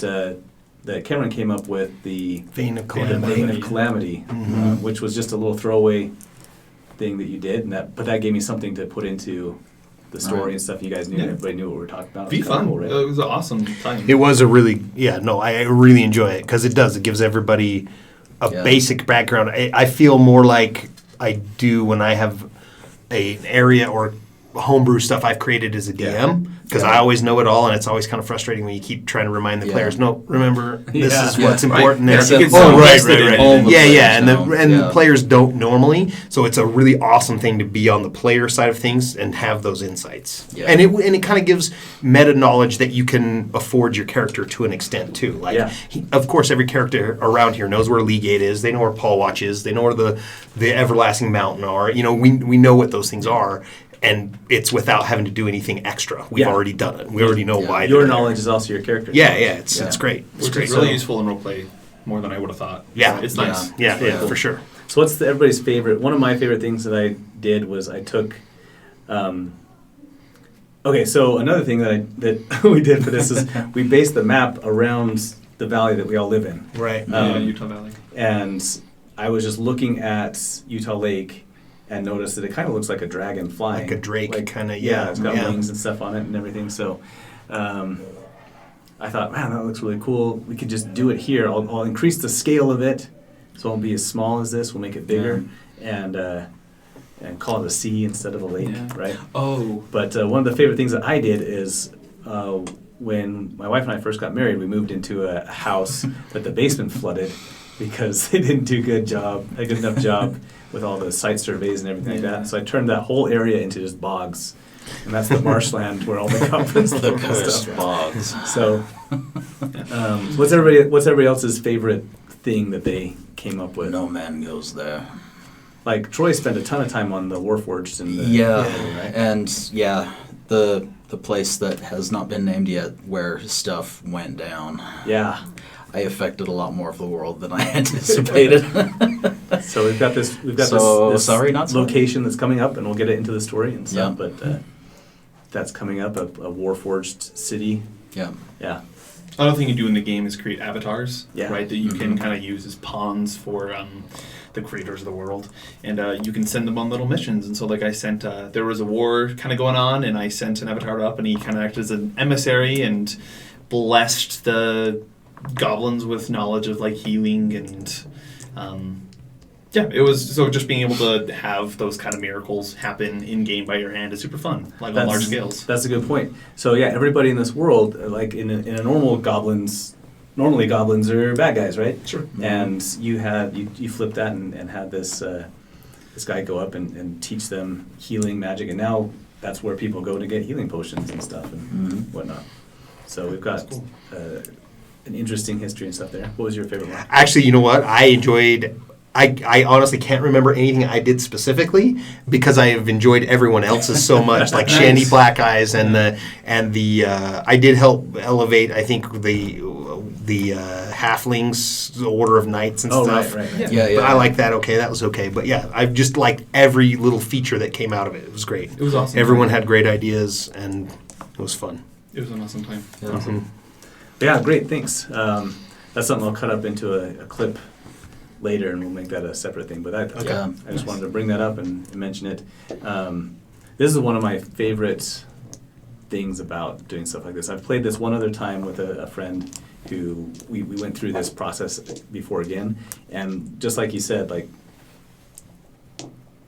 that Cameron came up with the Vein of Vein Calamity. of Calamity, Mhm. which was just a little throwaway thing that you did, but that gave me something to put into the story Right. and stuff. You guys knew, Yeah. everybody knew what we were talking about. Be It was kinda fun. cool, right? It was an awesome time. It was a really, I really enjoy it because it does. It gives everybody a Yeah. basic background. I feel more like I do when I have an area or homebrew stuff I've created as a DM because I always know it all, and it's always kind of frustrating when you keep trying to remind the Yeah. players, no, remember, this Yeah. is what's Right. important. Yeah, there. so you get Oh, so right, invested in right, it. All right. the Yeah, players and know. the Yeah. players don't normally, so it's a really awesome thing to be on the player side of things and have those insights. Yeah. And it kind of gives meta knowledge that you can afford your character to an extent too. Like, Yeah. of course, every character around here knows where Leagate is. They know where Paul Watch is. They know where the Everlasting Mountain are. You know, we know what those things are, and it's without having to do anything extra. We've Yeah. already done it. We already know Yeah. why. Your they're there. knowledge is also your character. Yeah, it's Yeah. great. It's Which great. is really So- useful in roleplay, more than I would have thought. Yeah. It's nice. Yeah, Very cool. for sure. So what's everybody's favorite? One of my favorite things that I did was I took. Okay, so another thing that we did for this is we based the map around the valley that we all live in, Right. Yeah, Utah Valley. and I was just looking at Utah Lake and noticed that it kind of looks like a dragon flying, Like a drake kinda, Yeah, yeah, it's got yeah. wings and stuff on it and everything. So. I thought, man, that looks really cool. We could just do it here. I'll increase the scale of it, so it won't be as small as this. We'll make it bigger, and call it a sea instead of a lake, Yeah. right? Oh. But one of the favorite things that I did is when my wife and I first got married, we moved into a house that the basement flooded because they didn't do a good enough job with all the site surveys and everything like Yeah. that. So I turned that whole area into just bogs. And that's the marshland where all the goblins The live and cursed stuff. bogs. So, what's everybody else's favorite thing that they came up with? No man goes there. Like Troy spent a ton of time on the Warforged and the Yeah, right? and the place that has not been named yet where stuff went down. Yeah. I affected a lot more of the world than I anticipated. So we've got So, this sorry, not sorry. location that's coming up, and we'll get it into the story and stuff. Yeah. But that's coming up, a Warforged city. Yeah. Yeah. Another thing you do in the game is create avatars, Yeah. right? That you can Mm-hmm. kind of use as pawns for the creators of the world, and you can send them on little missions. And so, like I sent, there was a war kind of going on, and I sent an avatar up, and he kind of acted as an emissary and blessed the goblins with knowledge of like healing and. Yeah, it was so just being able to have those kind of miracles happen in game by your hand is super fun, like on large scales. That's a good point. So yeah, everybody in this world, like in a normal normally goblins are bad guys, right? Sure. And you flipped that and had this guy go up and teach them healing magic, and now that's where people go to get healing potions and stuff and whatnot. So we've got That's cool. an interesting history and stuff there. What was your favorite one? Actually, you know what? I enjoyed. I honestly can't remember anything I did specifically because I have enjoyed everyone else's so much, like Shandy Black Eyes and the I did help elevate. I think the halflings, the Order of Knights and Oh, stuff. right. Yeah. But I like that. Okay, that was okay. But yeah, I just liked every little feature that came out of it. It was great. It was awesome. Everyone had great ideas, and it was fun. It was an awesome time. Mhm. Yeah, great. Thanks. That's something I'll cut up into a clip later, and we'll make that a separate thing. But I just wanted to bring that up and mention it. This is one of my favorite things about doing stuff like this. I've played this one other time with a friend who we went through this process before again, and just like you said, like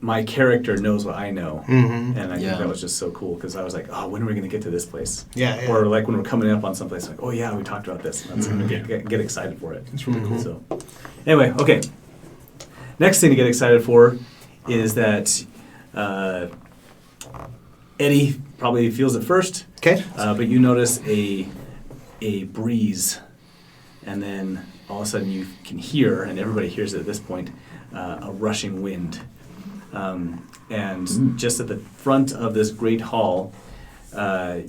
my character knows what I know, Mhm. and I think Yeah. that was just so cool because I was like, oh, when are we going to get to this place? Yeah, yeah. Or like when we're coming up on someplace, like, oh yeah, we talked about this. And that's Mhm. get excited for it. It's really cool. So, anyway, okay. Next thing to get excited for is that Eddie probably feels it first, Okay. but you notice a breeze, and then all of a sudden you can hear, and everybody hears it at this point, a rushing wind. And just at the front of this great hall,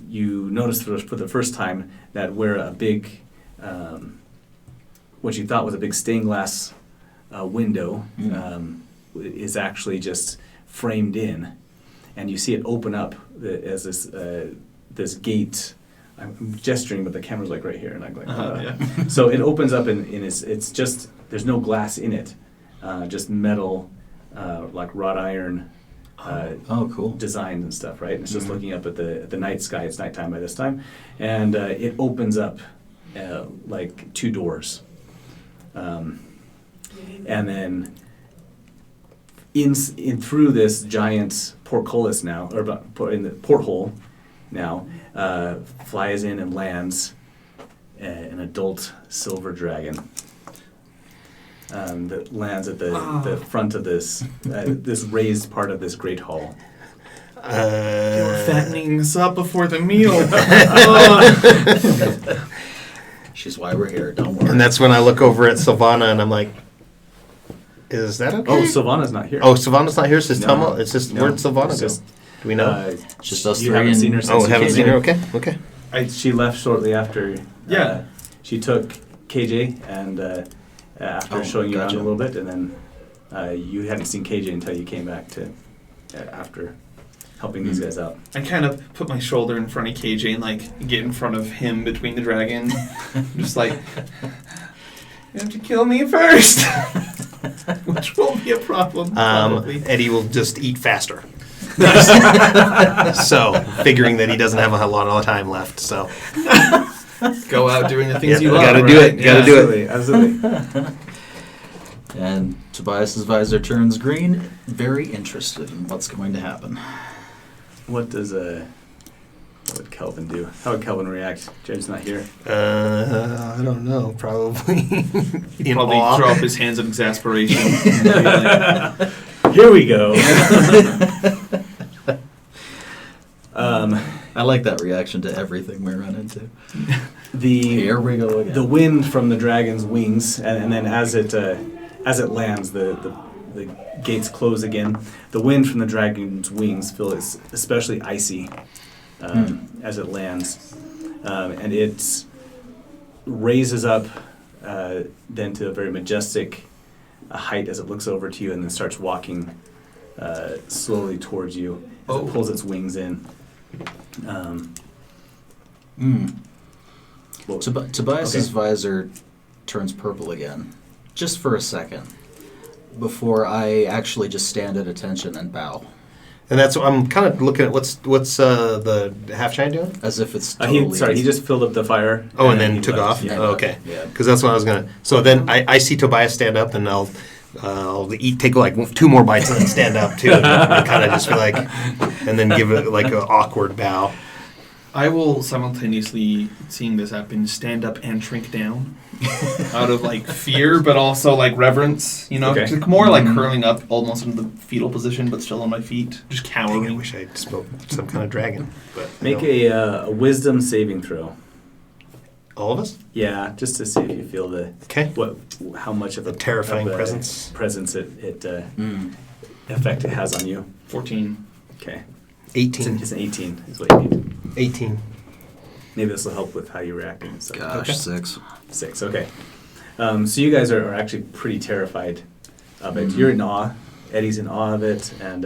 you notice for the first time that where a big, what you thought was a big stained glass window, is actually just framed in, and you see it open up as this gate I'm gesturing, but the camera's like right here, and I'm like, Yeah. So it opens up, and it's just, there's no glass in it, just metal, like wrought iron Oh, cool. designs and stuff, right? And it's just looking up at the night sky. It's nighttime by this time, and it opens up like 2 doors, and then in through this giant portcullis now, or in the porthole now, flies in and lands an adult silver dragon. That lands at the front of this this raised part of this great hall. They were fattening us up before the meal. She's why we're here. Don't worry. And that's when I look over at Sylvana and I'm like, is that okay? Oh, Sylvana's not here. Oh, Sylvana's not here. It's just No. Tumult. It's just where'd Sylvana It's go? just, Do we know? It's just us you three. haven't and seen her since Oh, you haven't came seen in. her. Okay, okay. She left shortly after. Yeah. She took KJ and after Oh, showing you gotcha. around a little bit, and then you hadn't seen KJ until you came back to after helping these guys out. I kind of put my shoulder in front of KJ and like get in front of him between the dragon. Just like, you have to kill me first. Which won't be a problem, probably. Eddie will just eat faster. So, figuring that he doesn't have a lot of time left, so. Go out doing the things Yeah, you love. gotta do right? it, gotta do it. Absolutely. And Tobias's visor turns green, very interested in what's going to happen. What would Kelvin do? How would Kelvin react? Jared's not here. I don't know, probably. He'd In probably awe. throw up his hands in exasperation. And be like, Here we go. I like that reaction to everything we run into. The Here we go again. the wind from the dragon's wings, and then as it lands, the gates close again. The wind from the dragon's wings feels especially icy as it lands, and it raises up then to a very majestic height as it looks over to you, and then starts walking slowly towards you as it pulls its wings in. Well, Tobias's okay. visor turns purple again, just for a second, before I actually just stand at attention and bow, And that's what I'm kind of looking at. What's the half giant doing? as if it's totally he just filled up the fire. Oh, and then he took left. off? Yeah. Oh, okay. Yeah. Because that's what I was gonna. So then I see Tobias stand up, and I'll take like 2 more bites and then stand up too, and kind of just be like, and then give it like an awkward bow. I will simultaneously, seeing this happen, stand up and shrink down out of like fear, but also like reverence. You know, Okay. just more like curling up almost into the fetal position, but still on my feet, just Dang, I cowering. wish I spoke some kind of dragon. But I Make don't. a wisdom saving throw. All of us? Yeah, just to see if you feel Okay. how much of a Terrifying of a presence. effect it has on you. 14. Okay, 18. it's an 18 is what you need. 18. Maybe this will help with how you react and stuff. Gosh, Okay. 6. 6. Okay, so you guys are actually pretty terrified of it. You're in awe. Eddie's in awe of it, and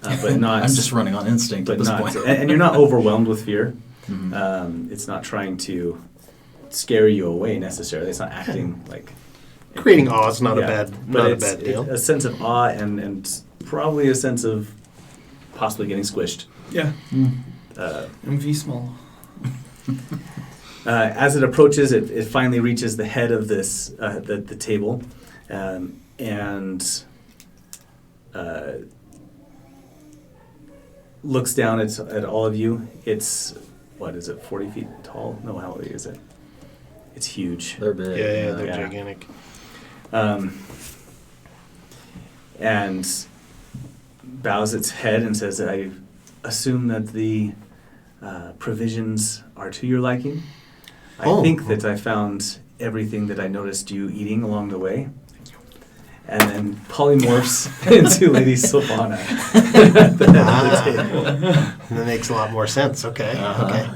but not. I'm just running on instinct but at this not, point. and you're not overwhelmed with fear. Mhm. It's not trying to scare you away necessarily. It's not acting like Creating awe is not Yeah, a bad but not a it's bad deal. a sense of awe and probably a sense of possibly getting squished. Yeah. Uh, MV small. as it approaches, it finally reaches the head of this the table, and looks down at all of you. It's what is it? 40 feet tall? No, how big is it? It's huge. They're big. Yeah, they're Yeah. gigantic. And bows its head and says, "I assume that the provisions are to your liking. I Oh. think that I found everything that I noticed you eating along the way." And then polymorphs into Lady Sylvana at the head of the table. That makes a lot more sense. Okay. Uh-huh. Okay.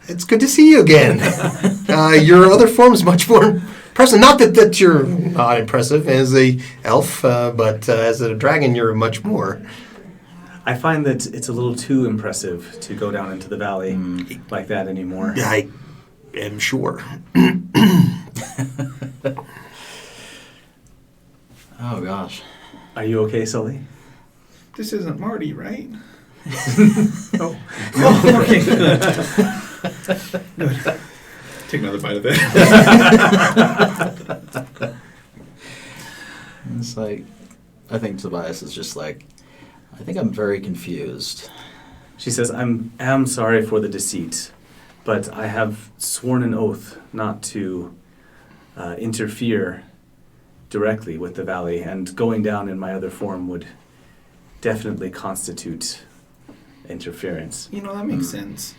It's good to see you again. Your other form is much more impressive. Not that you're not impressive as a elf, but as a dragon, you're much more. I find that it's a little too impressive to go down into the valley like that anymore. I am sure. Oh gosh. Are you okay, Sully? This isn't Marty, right? Oh. Okay, good. Good. Take another bite of it. It's like, I think Tobias is just like, I think I'm very confused. She says, am sorry for the deceit, but I have sworn an oath not to interfere directly with the valley, and going down in my other form would definitely constitute interference. You know, that makes sense.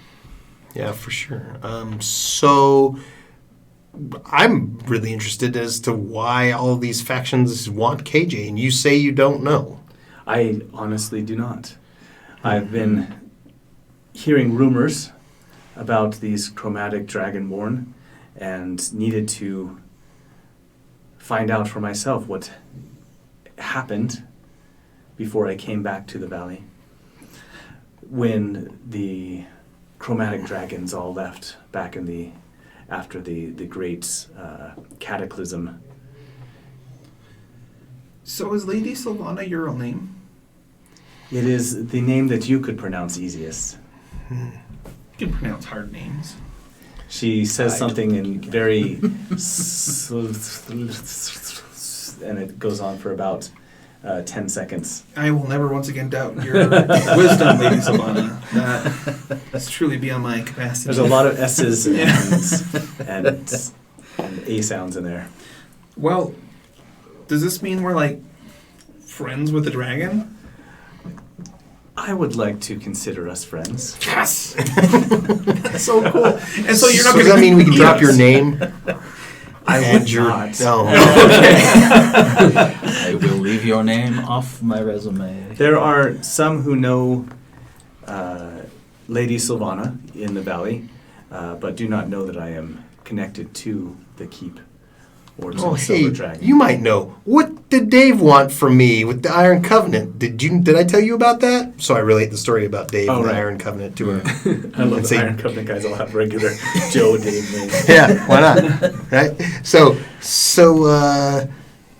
Yeah, for sure. So I'm really interested as to why all of these factions want KJ, and you say you don't know. I honestly do not. I've been hearing rumors about these chromatic dragonborn and needed to find out for myself what happened before I came back to the valley. When the chromatic dragons all left back in after the great cataclysm. So is Lady Sylvana your real name? It is the name that you could pronounce easiest. You can pronounce hard names. She says something in very and it goes on for about 10 seconds. I will never once again doubt your wisdom, Lady Sylvana. That is truly beyond my capacity. There's a lot of S's and A sounds in there. Well, does this mean we're like friends with the dragon? I would like to consider us friends. Yes! That's so cool. And so you're not So going does that mean we can drop your name? I and would your, not. No. I will leave your name off my resume. There are some who know Lady Sylvana in the valley, but do not know that I am connected to the keep or to Oh, the Silver hey, Dragon. you might know. What did Dave want from me with the Iron Covenant? Did I tell you about that? So I relate the story about Dave and the right. Iron Covenant to her. I love And the say- Iron Covenant guys all have regular Joe Dave names. Yeah, why not? Right? So,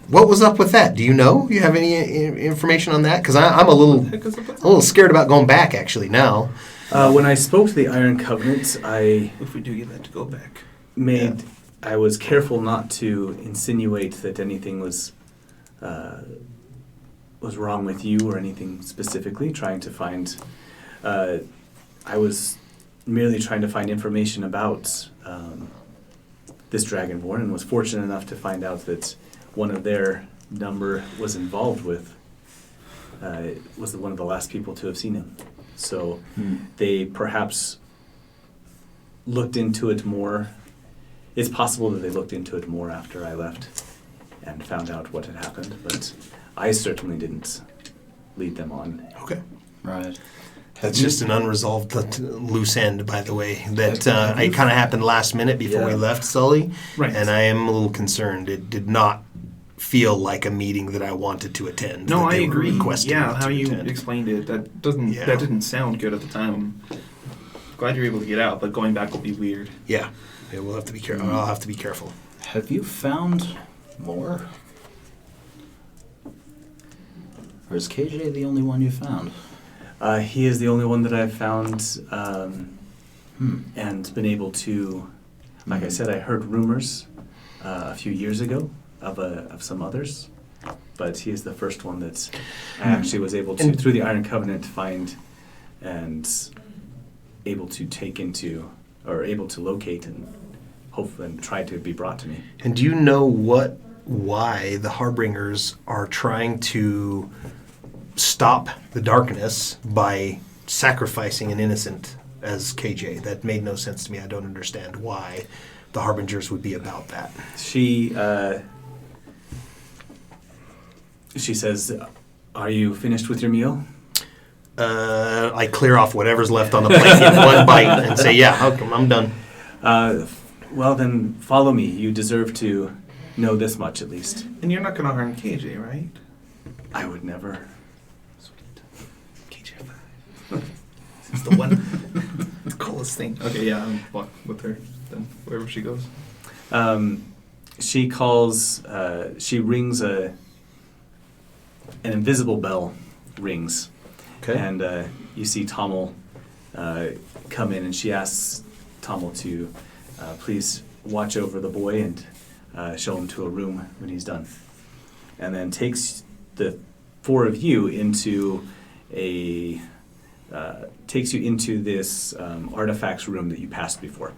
what was up with that? Do you know? You have any information on that? Because I'm a little scared about going back actually now. When I spoke to the Iron Covenant, I If we do get that to go back. I was careful not to insinuate that anything was wrong with you or anything specifically. Trying to find, I was merely trying to find information about this Dragonborn, and was fortunate enough to find out that one of their number was involved with. Was one of the last people to have seen him. So they perhaps looked into it more. It's possible that they looked into it more after I left and found out what had happened, but I certainly didn't lead them on. Okay. Right. That's just an unresolved loose end, by the way. That it kind of happened last minute before we Yeah. left Sully, Right. and I am a little concerned. It did not feel like a meeting that I wanted to attend. No, that I they were agree. requesting Yeah, me how to you attend. explained it, that Yeah. didn't sound good at the time. Glad you're able to get out, but going back will be weird. Yeah, we'll have to be careful. I'll have to be careful. Have you found more? Or is KJ the only one you found? He is the only one that I've found and been able to, like I said, I heard rumors a few years ago of some others, but he is the first one that I actually was able to, through the Iron Covenant, find and able to take into, or able to locate and hope and try to be brought to me. And do you know why the Harbingers are trying to stop the darkness by sacrificing an innocent as KJ? That made no sense to me. I don't understand why the Harbingers would be about that. She says, "Are you finished with your meal?" I clear off whatever's left on the plate in one bite and say, yeah, okay, I'm done. Well, then follow me. You deserve to know this much at least. And you're not going to harm KJ, right? I would never. Sweet. KJ. It's the one, the coolest thing. Okay, yeah, I'll walk with her then wherever she goes. She rings an invisible bell rings. Okay. And you see Tommel come in, and she asks Tommel to please watch over the boy and show him to a room when he's done. And then takes the four of you into this artifacts room that you passed before.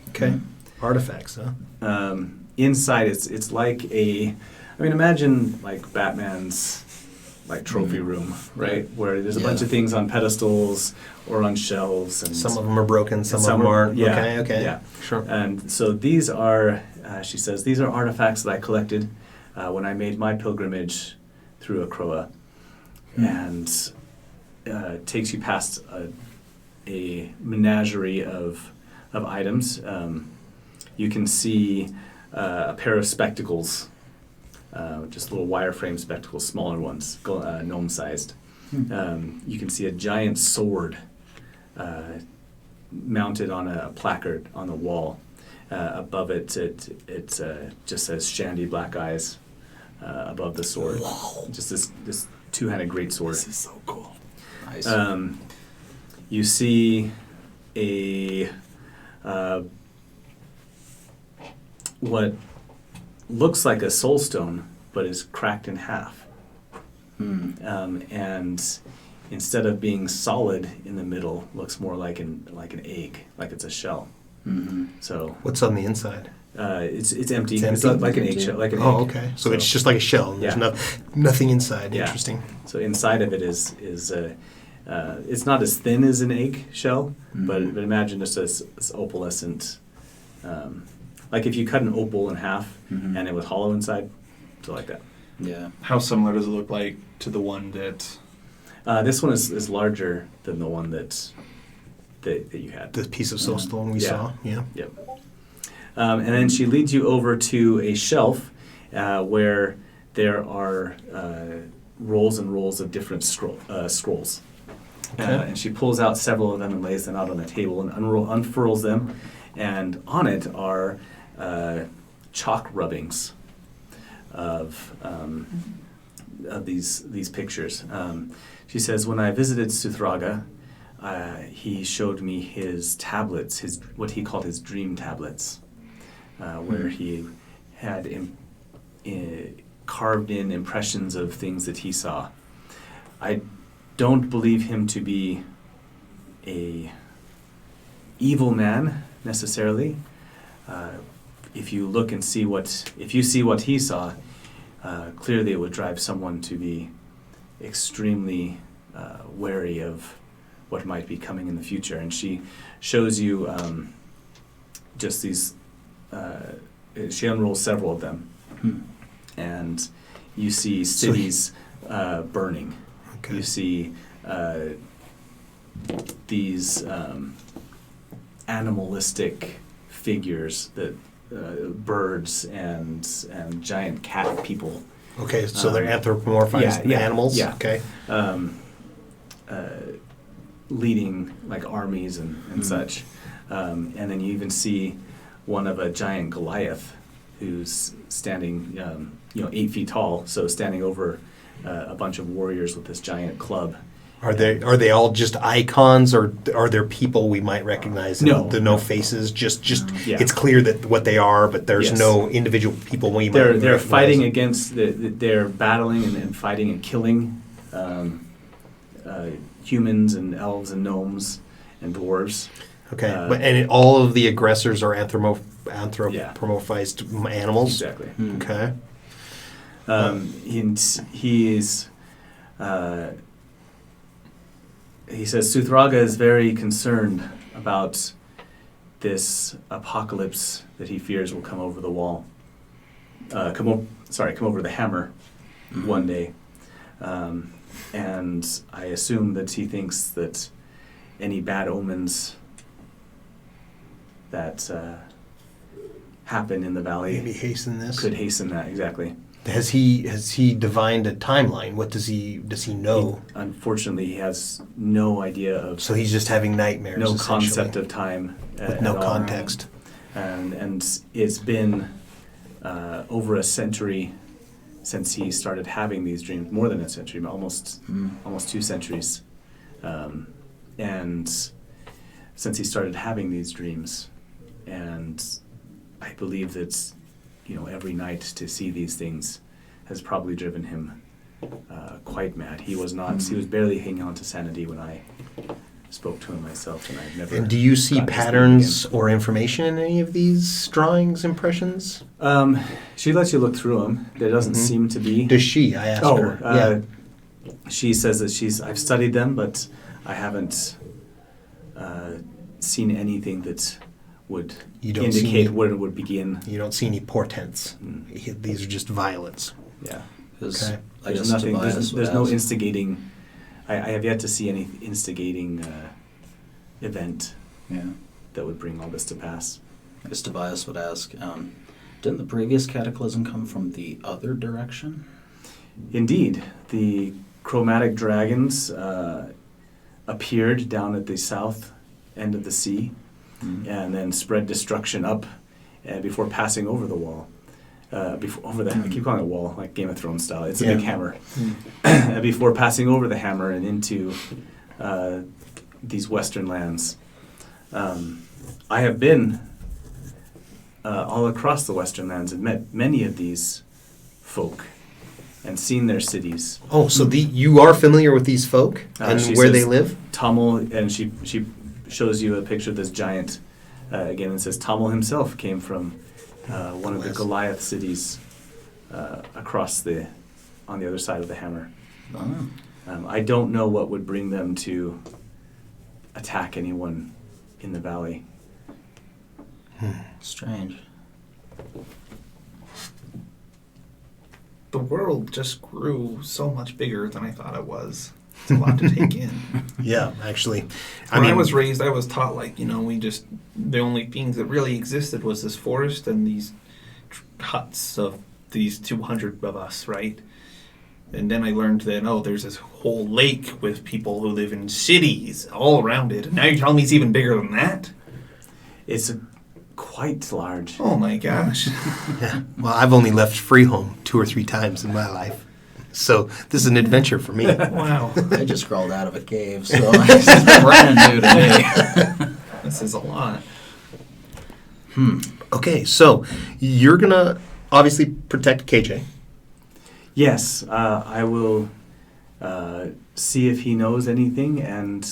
Okay. Artifacts, huh? Inside, it's like imagine like Batman's like trophy room, right? Where there's a bunch of things on pedestals or on shelves, and Some of them are broken, some of them aren't. Yeah, Okay. yeah. Sure. And so these are, she says, these are artifacts that I collected when I made my pilgrimage through Acroa, and takes you past a menagerie of items. You can see a pair of spectacles, just little wireframe spectacles, smaller ones, gnome-sized. You can see a giant sword mounted on a placard on the wall. Above it just says Shandy Black Eyes above the sword. Wow. Just this two-handed great sword. This is so cool. Nice. You see a what looks like a soul stone, but is cracked in half. And instead of being solid in the middle, looks more like an egg, like it's a shell. So What's on the inside? it's empty. It's It's empty? like an egg Empty. shell, like an Oh, egg. okay. So it's just like a shell, and there's nothing inside. Yeah. Interesting. So inside of it is it's not as thin as an egg shell, but imagine just this opalescent, like if you cut an opal in half and it was hollow inside, so like that. Yeah. How similar does it look like to the one that? This one is larger than the one that you had. The piece of soulstone we Yeah. saw. Yeah. Yep. And then she leads you over to a shelf where there are rolls and rolls of different scrolls. And she pulls out several of them and lays them out on the table and unfurls them. And on it are chalk rubbings of these pictures. She says, when I visited Suthraga, he showed me his tablets, what he called his dream tablets, where he had carved in impressions of things that he saw. I don't believe him to be a evil man necessarily. If you look and see if you see what he saw, clearly it would drive someone to be extremely wary of what might be coming in the future. And she shows you just these, she unrolls several of them. And you see cities burning. Okay. You see these animalistic figures, that birds and giant cat people. Okay. So they're anthropomorphized animals. Yeah. Okay. Leading like armies and such. And then you even see one of a giant Goliath who's standing, 8 feet tall, so standing over a bunch of warriors with this giant club. Are they all just icons, or are there people we might recognize? No. No faces. Just Yeah. it's clear that what they are, but there's Yes. no individual people we might They're recognize. fighting against they're battling and fighting and killing humans and elves and gnomes and dwarves. Okay, all of the aggressors are anthropomorphized animals. Exactly. Okay. He says Suthraga is very concerned about this apocalypse that he fears will come over the wall. Come over the hammer one day. And I assume that he thinks that any bad omens that happen in the valley Maybe hasten this. could hasten that, exactly. Has he divined a timeline? What does he know? Unfortunately, he has no idea of So he's just having nightmares. no essentially, concept of time with no at all. context. And it's been over a century since he started having these dreams. More than a century, almost 2 centuries. And since he started having these dreams, and I believe that every night to see these things has probably driven him quite mad. He was barely hanging on to sanity when I spoke to him myself, and I've never. And do you see gotten to speak patterns again. or information in any of these drawings, impressions? She lets you look through them. There doesn't Mhm. seem to be. Does she? I asked her. Yeah. She says that I've studied them, but I haven't seen anything that would You don't see indicate any- where it would begin. You don't see any portents. Mm. These are just violence. Yeah. Because Okay. I There's guess nothing. Tobias would There's no ask- instigating. I have yet to see any instigating event Yeah. that would bring all this to pass. I guess Tobias would ask, didn't the previous cataclysm come from the other direction? Indeed, the chromatic dragons appeared down at the south end of the sea, and then spread destruction up before passing over the wall. I keep calling it wall, like Game of Thrones style. It's a big hammer. Before passing over the hammer and into these western lands. I have been all across the western lands and met many of these folk and seen their cities. Oh, so you are familiar with these folk and She where they says live? Tommel, and she shows you a picture of this giant again, and says Tommel himself came from one of the Goliath cities on the other side of the hammer. Oh. I don't know what would bring them to attack anyone in the valley. Strange. The world just grew so much bigger than I thought it was. It's a lot to take in. Yeah, actually. When I was raised, I was taught, the only things that really existed was this forest and these huts of these 200 of us, right? And then I learned that, there's this whole lake with people who live in cities all around it. And now you're telling me it's even bigger than that? It's quite large. Oh my gosh. Yeah. Well, I've only left Freeholm 2 or 3 times in my life. So this is an adventure for me. Wow. I just crawled out of a cave, so it's brand new to me. This is a lot. Okay, so you're going to obviously protect KJ. Yes, I will see if he knows anything and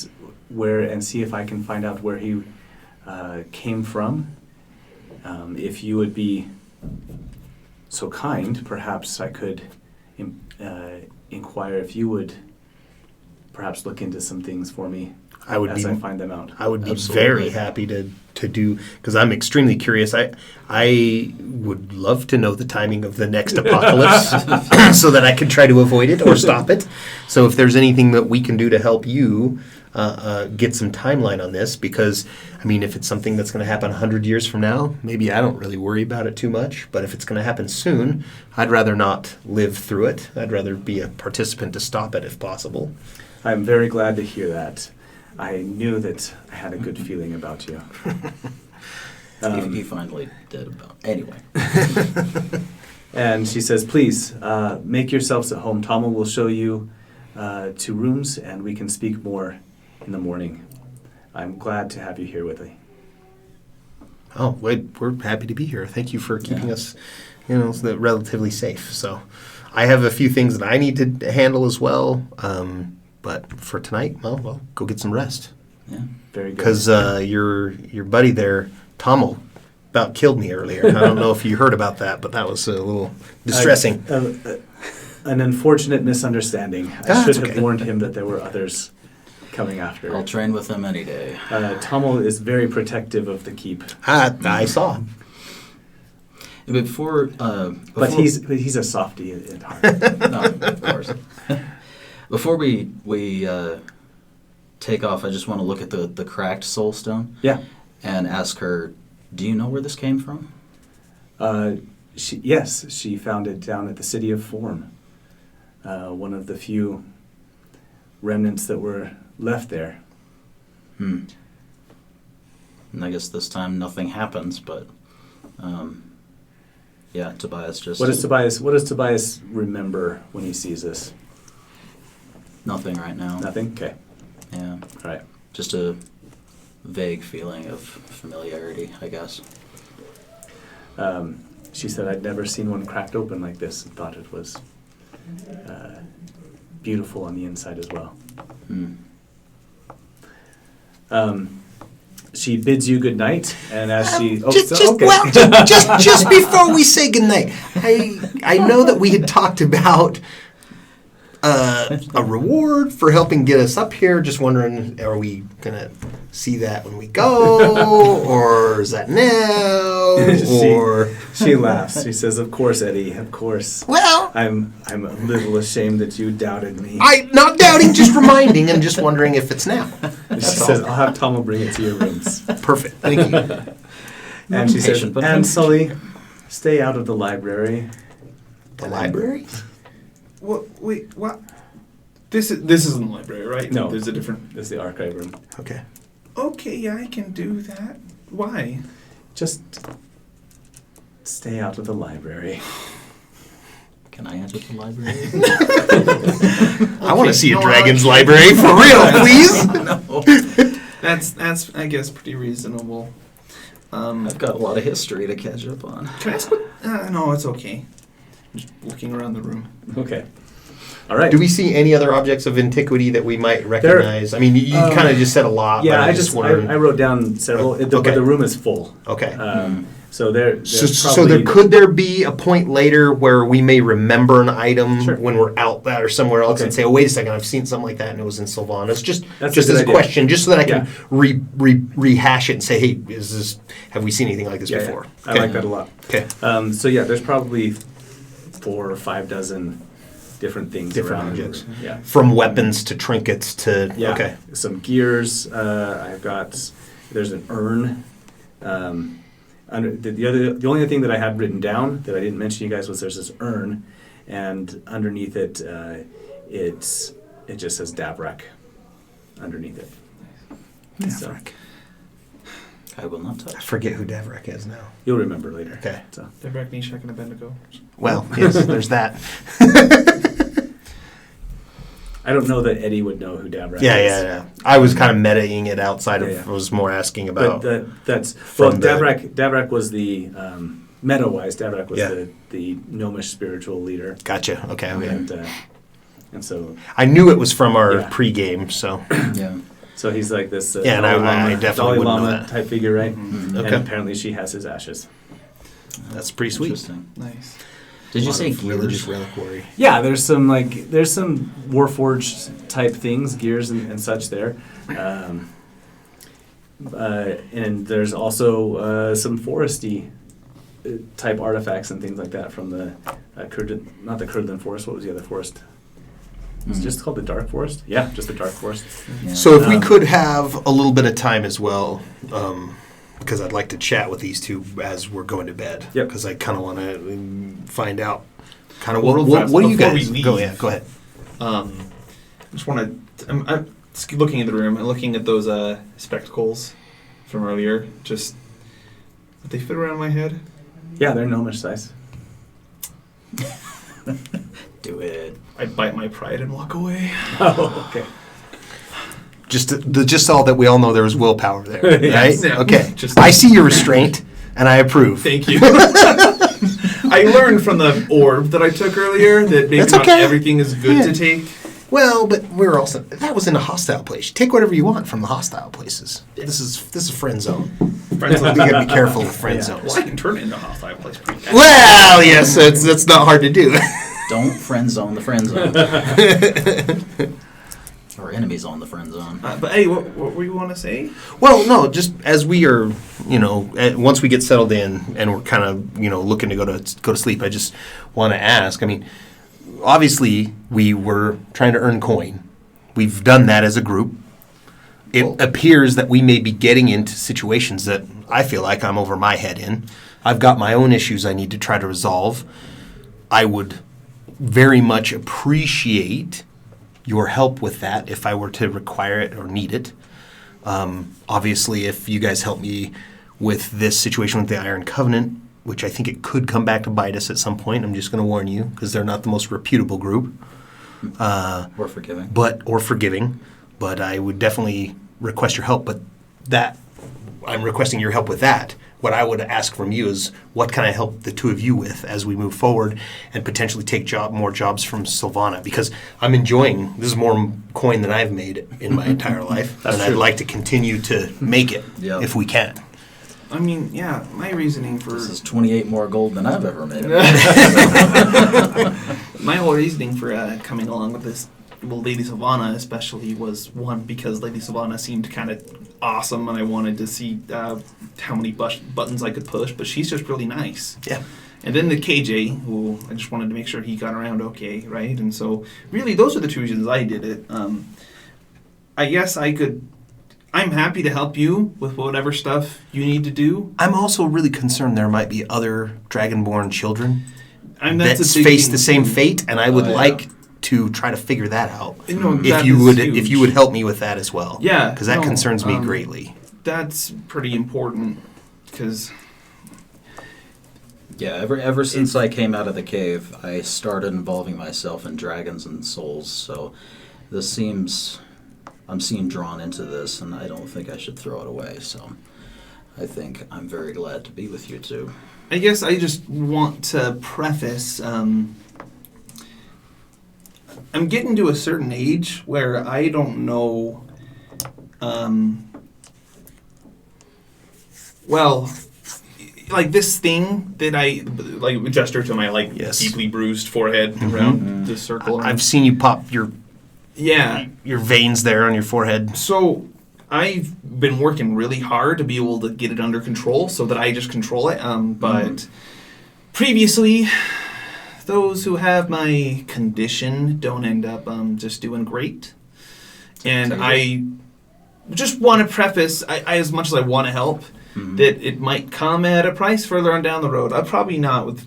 see if I can find out where he came from. If you would be so kind, perhaps I could inquire if you would perhaps look into some things for me I find them out. I would be Absolutely. very happy to do, because I'm extremely curious. I would love to know the timing of the next apocalypse so that I can try to avoid it or stop it. So if there's anything that we can do to help you get some timeline on this, because, if it's something that's going to happen 100 years from now, maybe I don't really worry about it too much. But if it's going to happen soon, I'd rather not live through it. I'd rather be a participant to stop it if possible. I'm very glad to hear that. I knew that I had a good feeling about you. He finally did about. Anyway. And she says, please, make yourselves at home. Tommel will show you 2 rooms, and we can speak more in the morning. I'm glad to have you here with me. Oh, we're happy to be here. Thank you for keeping us, relatively safe. So I have a few things that I need to handle as well. But for tonight, well, go get some rest. Yeah. Very good. Because your buddy there, Tommel, about killed me earlier. I don't know if you heard about that, but that was a little distressing. An unfortunate misunderstanding. I That's should have okay. warned him that there were others coming after. I'll train with him any day. Tommel is very protective of the keep. I saw. But he's a softie at heart. No, of course. Before we take off, I just want to look at the cracked soul stone. Yeah. And ask her, do you know where this came from? She found it down at the city of Form. One of the few remnants that were left there. And I guess this time nothing happens, but yeah, Tobias just What does Tobias remember when he sees this? nothing right now. Nothing? Okay. Yeah, All right. just a vague feeling of familiarity, I guess. She said, I'd never seen one cracked open like this and thought it was beautiful on the inside as well. She bids you good night, and as she... Just before we say goodnight, I know that we had talked about a reward for helping get us up here. Just wondering, are we gonna see that when we go, or is that now? Or She laughs. She says, of course, Eddie, of course. well, I'm a little ashamed that you doubted me. I'm not doubting, just reminding, and just wondering if it's now. She says, I'll have Tom will bring it to your rooms. Perfect, thank you. And she says, Impatient, but and impatient. Sully, stay out of the library. The library? Wait, what? This isn't the library, right? No. There's a different... This is the archive room. Okay. Okay, yeah, I can do that. Why? Just stay out of the library. Can I enter the library? I want to see a no, dragon's I- library for real, please. That's I guess pretty reasonable. I've got a lot of history to catch up on. Can I ask what? No, it's okay. Just looking around the room. Okay. All right. Do we see any other objects of antiquity that we might recognize? I mean, you kind of just said a lot. Yeah, but I just I wrote down several, but Okay. the room is full. Okay. So there's So there could there be a point later where we may remember an item Sure. when we're out that or somewhere else Okay. and say, oh, wait a second, I've seen something like that and it was in Sylvanas. Just That's a just good as a idea. question, just so that I can Yeah. rehash it and say, hey, have we seen anything like this Yeah, before? I like that a lot. Okay. So yeah, there's probably 4 or 5 dozen different things Different around. objects. Yeah. From weapons to trinkets to Yeah. okay. Some gears. There's an urn. The only thing that I had written down that I didn't mention to you guys was there's this urn, and underneath it, it just says Davrak underneath it. So Davrak. I will not I touch. forget who Davrak is now. you'll remember later. Okay. So. Devrak, Nishak, and Abednego. Well, yes, there's that. I don't know that Eddie would know who Davrak Yeah, is. yeah. I was kind of metaing it outside of. Yeah, yeah. I was more asking But about. that's from the- Davrak was the meta-wise. Davrak was Yeah. the gnomish spiritual leader, Gotcha. Okay. Okay. and so I knew it was from our Yeah. pregame, so Yeah. he's like this Yeah, and Dalai I Lama, definitely Dalai wouldn't know Lama that. type figure, right? Mhm. Okay. And apparently she has his ashes. that's pretty sweet. Interesting. Nice. Did you Lot say of religious gears? reliquary? Yeah, there's some Warforged type things, gears and such there, and there's also some foresty type artifacts and things like that from the not the Curdlan Forest. What was the other forest? It's just called the Dark Forest. Yeah, just the Dark Forest. Yeah. So if we could have a little bit of time as well, because I'd like to chat with these two as we're going to bed. Yep. Because I kind of want to find out kind of Well, what fast, do you before guys we go? leave, Yeah, go ahead. I just want to. I'm just looking at the room and looking at those spectacles from earlier. Just would they fit around my head? Yeah, they're gnomish size. Do it. I bite my pride and walk away. Oh, okay. Just all that we all know there was willpower there, right? Yes. Yeah. Okay. Just- I see your restraint, and I approve. Thank you. I learned from the orb that I took earlier that maybe That's not okay. everything is good Yeah. to take. Well, but we're also that was in a hostile place. Take whatever you want from the hostile places. This is friend zone. Friends We like gotta be careful with friend Yeah. zones. Well, I can turn it into a hostile place pretty fast. Well, yes, that's not hard to do. Don't friend zone the friend zone. Or enemies on the friend zone. But hey, what were you want to say? Well, no, just as we are, once we get settled in and we're kind of, looking to go to sleep, I just want to ask. I mean, obviously, we were trying to earn coin. We've done that as a group. It appears that we may be getting into situations that I feel like I'm over my head in. I've got my own issues I need to try to resolve. I would very much appreciate your help with that if I were to require it or need it. Obviously, if you guys help me with this situation with the Iron Covenant, which I think it could come back to bite us at some point, I'm just going to warn you, because they're not the most reputable group. Or forgiving. Or forgiving. But I would definitely request your help. But that, I'm requesting your help with that. What I would ask from you is, what can I help the two of you with as we move forward and potentially take more jobs from Sylvana? Because I'm enjoying, this is more coin than I've made in my entire life. And I'd like to continue to make it if we can. I mean, yeah, my reasoning for... This is 28 more gold than I've ever made. My whole reasoning for coming along with this, well, Lady Sylvana especially, was one, because Lady Sylvana seemed kind of awesome, and I wanted to see how many buttons I could push, but she's just really nice. Yeah. And then the KJ, who I just wanted to make sure he got around okay, right? And so, really, those are the two reasons I did it. I guess I'm happy to help you with whatever stuff you need to do. I'm also really concerned there might be other Dragonborn children that that's a big face thing the same too. fate, and I would like to try to figure that out. No, If that you is would, huge. if you would help me with that as well. Yeah, because that no, concerns me greatly. That's pretty important, because... Yeah, ever since I came out of the cave, I started involving myself in dragons and souls, so I'm seem drawn into this, and I don't think I should throw it away, so I think I'm very glad to be with you two. I guess I just want to preface, I'm getting to a certain age where I don't know, well, like this thing that I, like, gesture to my, like, deeply bruised forehead around the circle. I've seen you pop your veins there on your forehead. So I've been working really hard to be able to get it under control so that I just control it. But previously, those who have my condition don't end up just doing great. And I just want to preface, I as much as I want to help, that it might come at a price further on down the road. Probably not with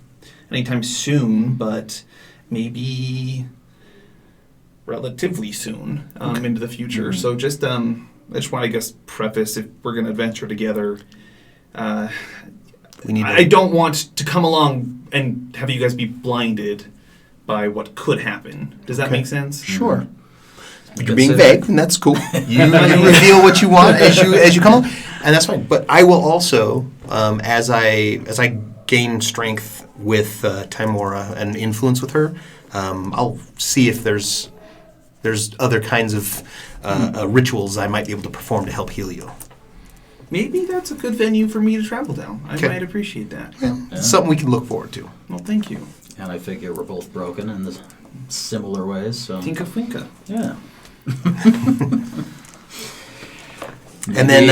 anytime soon, but maybe relatively soon into the future. So just I just want to, I guess, preface, if we're going to adventure together, I don't want to come along and have you guys be blinded by what could happen. Does that make sense? Sure. You're being vague, and that's cool. You reveal what you want as you come along, and that's fine. But I will also, as I gain strength with Timora and influence with her, I'll see if there's other kinds of rituals I might be able to perform to help heal you. Maybe that's a good venue for me to travel down. I might appreciate that. It's something we can look forward to. Well, thank you. And I figure we're both broken in similar ways, so... Tinka Finka. Yeah. And then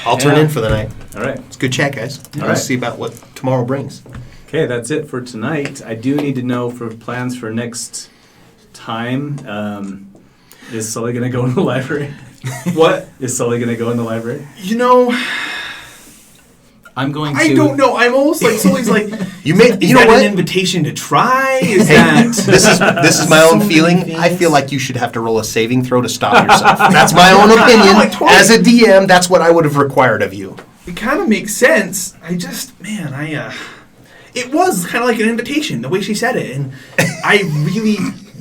I'll turn in for the night. All right. It's a good chat, guys. All Let's right. see about what tomorrow brings. Okay, that's it for tonight. I do need to know for plans for next time. Is Sully going to go in the library? What? Is Sully going to go in the library? You know, I'm going to... I don't know. I'm almost like, Sully's like, You is know that what? an invitation to try? Is Hey, that... this is my own So many feeling. I things. feel like you should have to roll a saving throw to stop yourself. That's my own opinion. I totally- As a DM, that's what I would have required of you. It kind of makes sense. I just, it was kind of like an invitation, the way she said it. And I really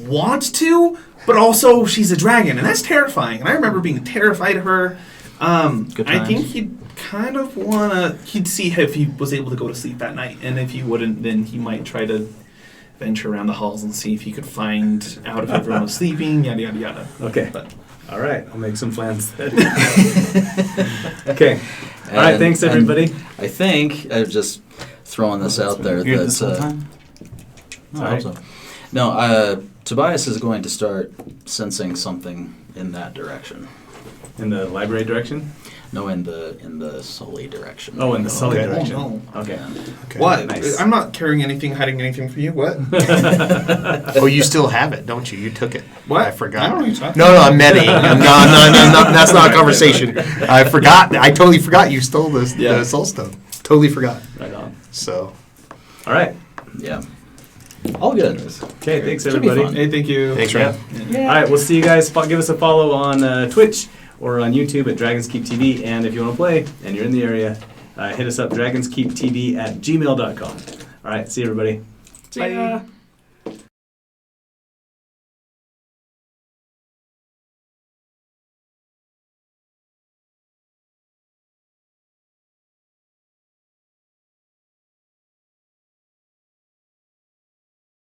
want to, but also she's a dragon, and that's terrifying. And I remember being terrified of her. Good I think times. he'd kind of he'd see if he was able to go to sleep that night. And if he wouldn't, then he might try to venture around the halls and see if he could find out if everyone was sleeping, yada, yada, yada. Okay. But All right. I'll make some plans then. Okay. All right. Thanks, And everybody. I think, just throwing this out there, You're that... this whole time? No, I hope so. No, Tobias is going to start sensing something in that direction. In the library direction? No, in the Sully direction. Oh, in the Sully Okay. direction. Oh, no. Okay. What? Nice. I'm not carrying anything, hiding anything for you. What? Oh, you still have it, don't you? You took it. What? I forgot. I don't know what you're talking No, I'm medding. No, that's not a conversation. I forgot. I totally forgot you stole the Yeah. soul stone. Totally forgot. Right on. So All right. Yeah. All good. Okay, thanks Should be everybody. fun. Hey, thank you. thanks, Yeah. Ryan. All right, we'll see you guys. Give us a follow on Twitch or on YouTube at Dragons Keep TV. And if you want to play and you're in the area, hit us up, dragonskeeptv@gmail.com. All right, see you everybody. See ya.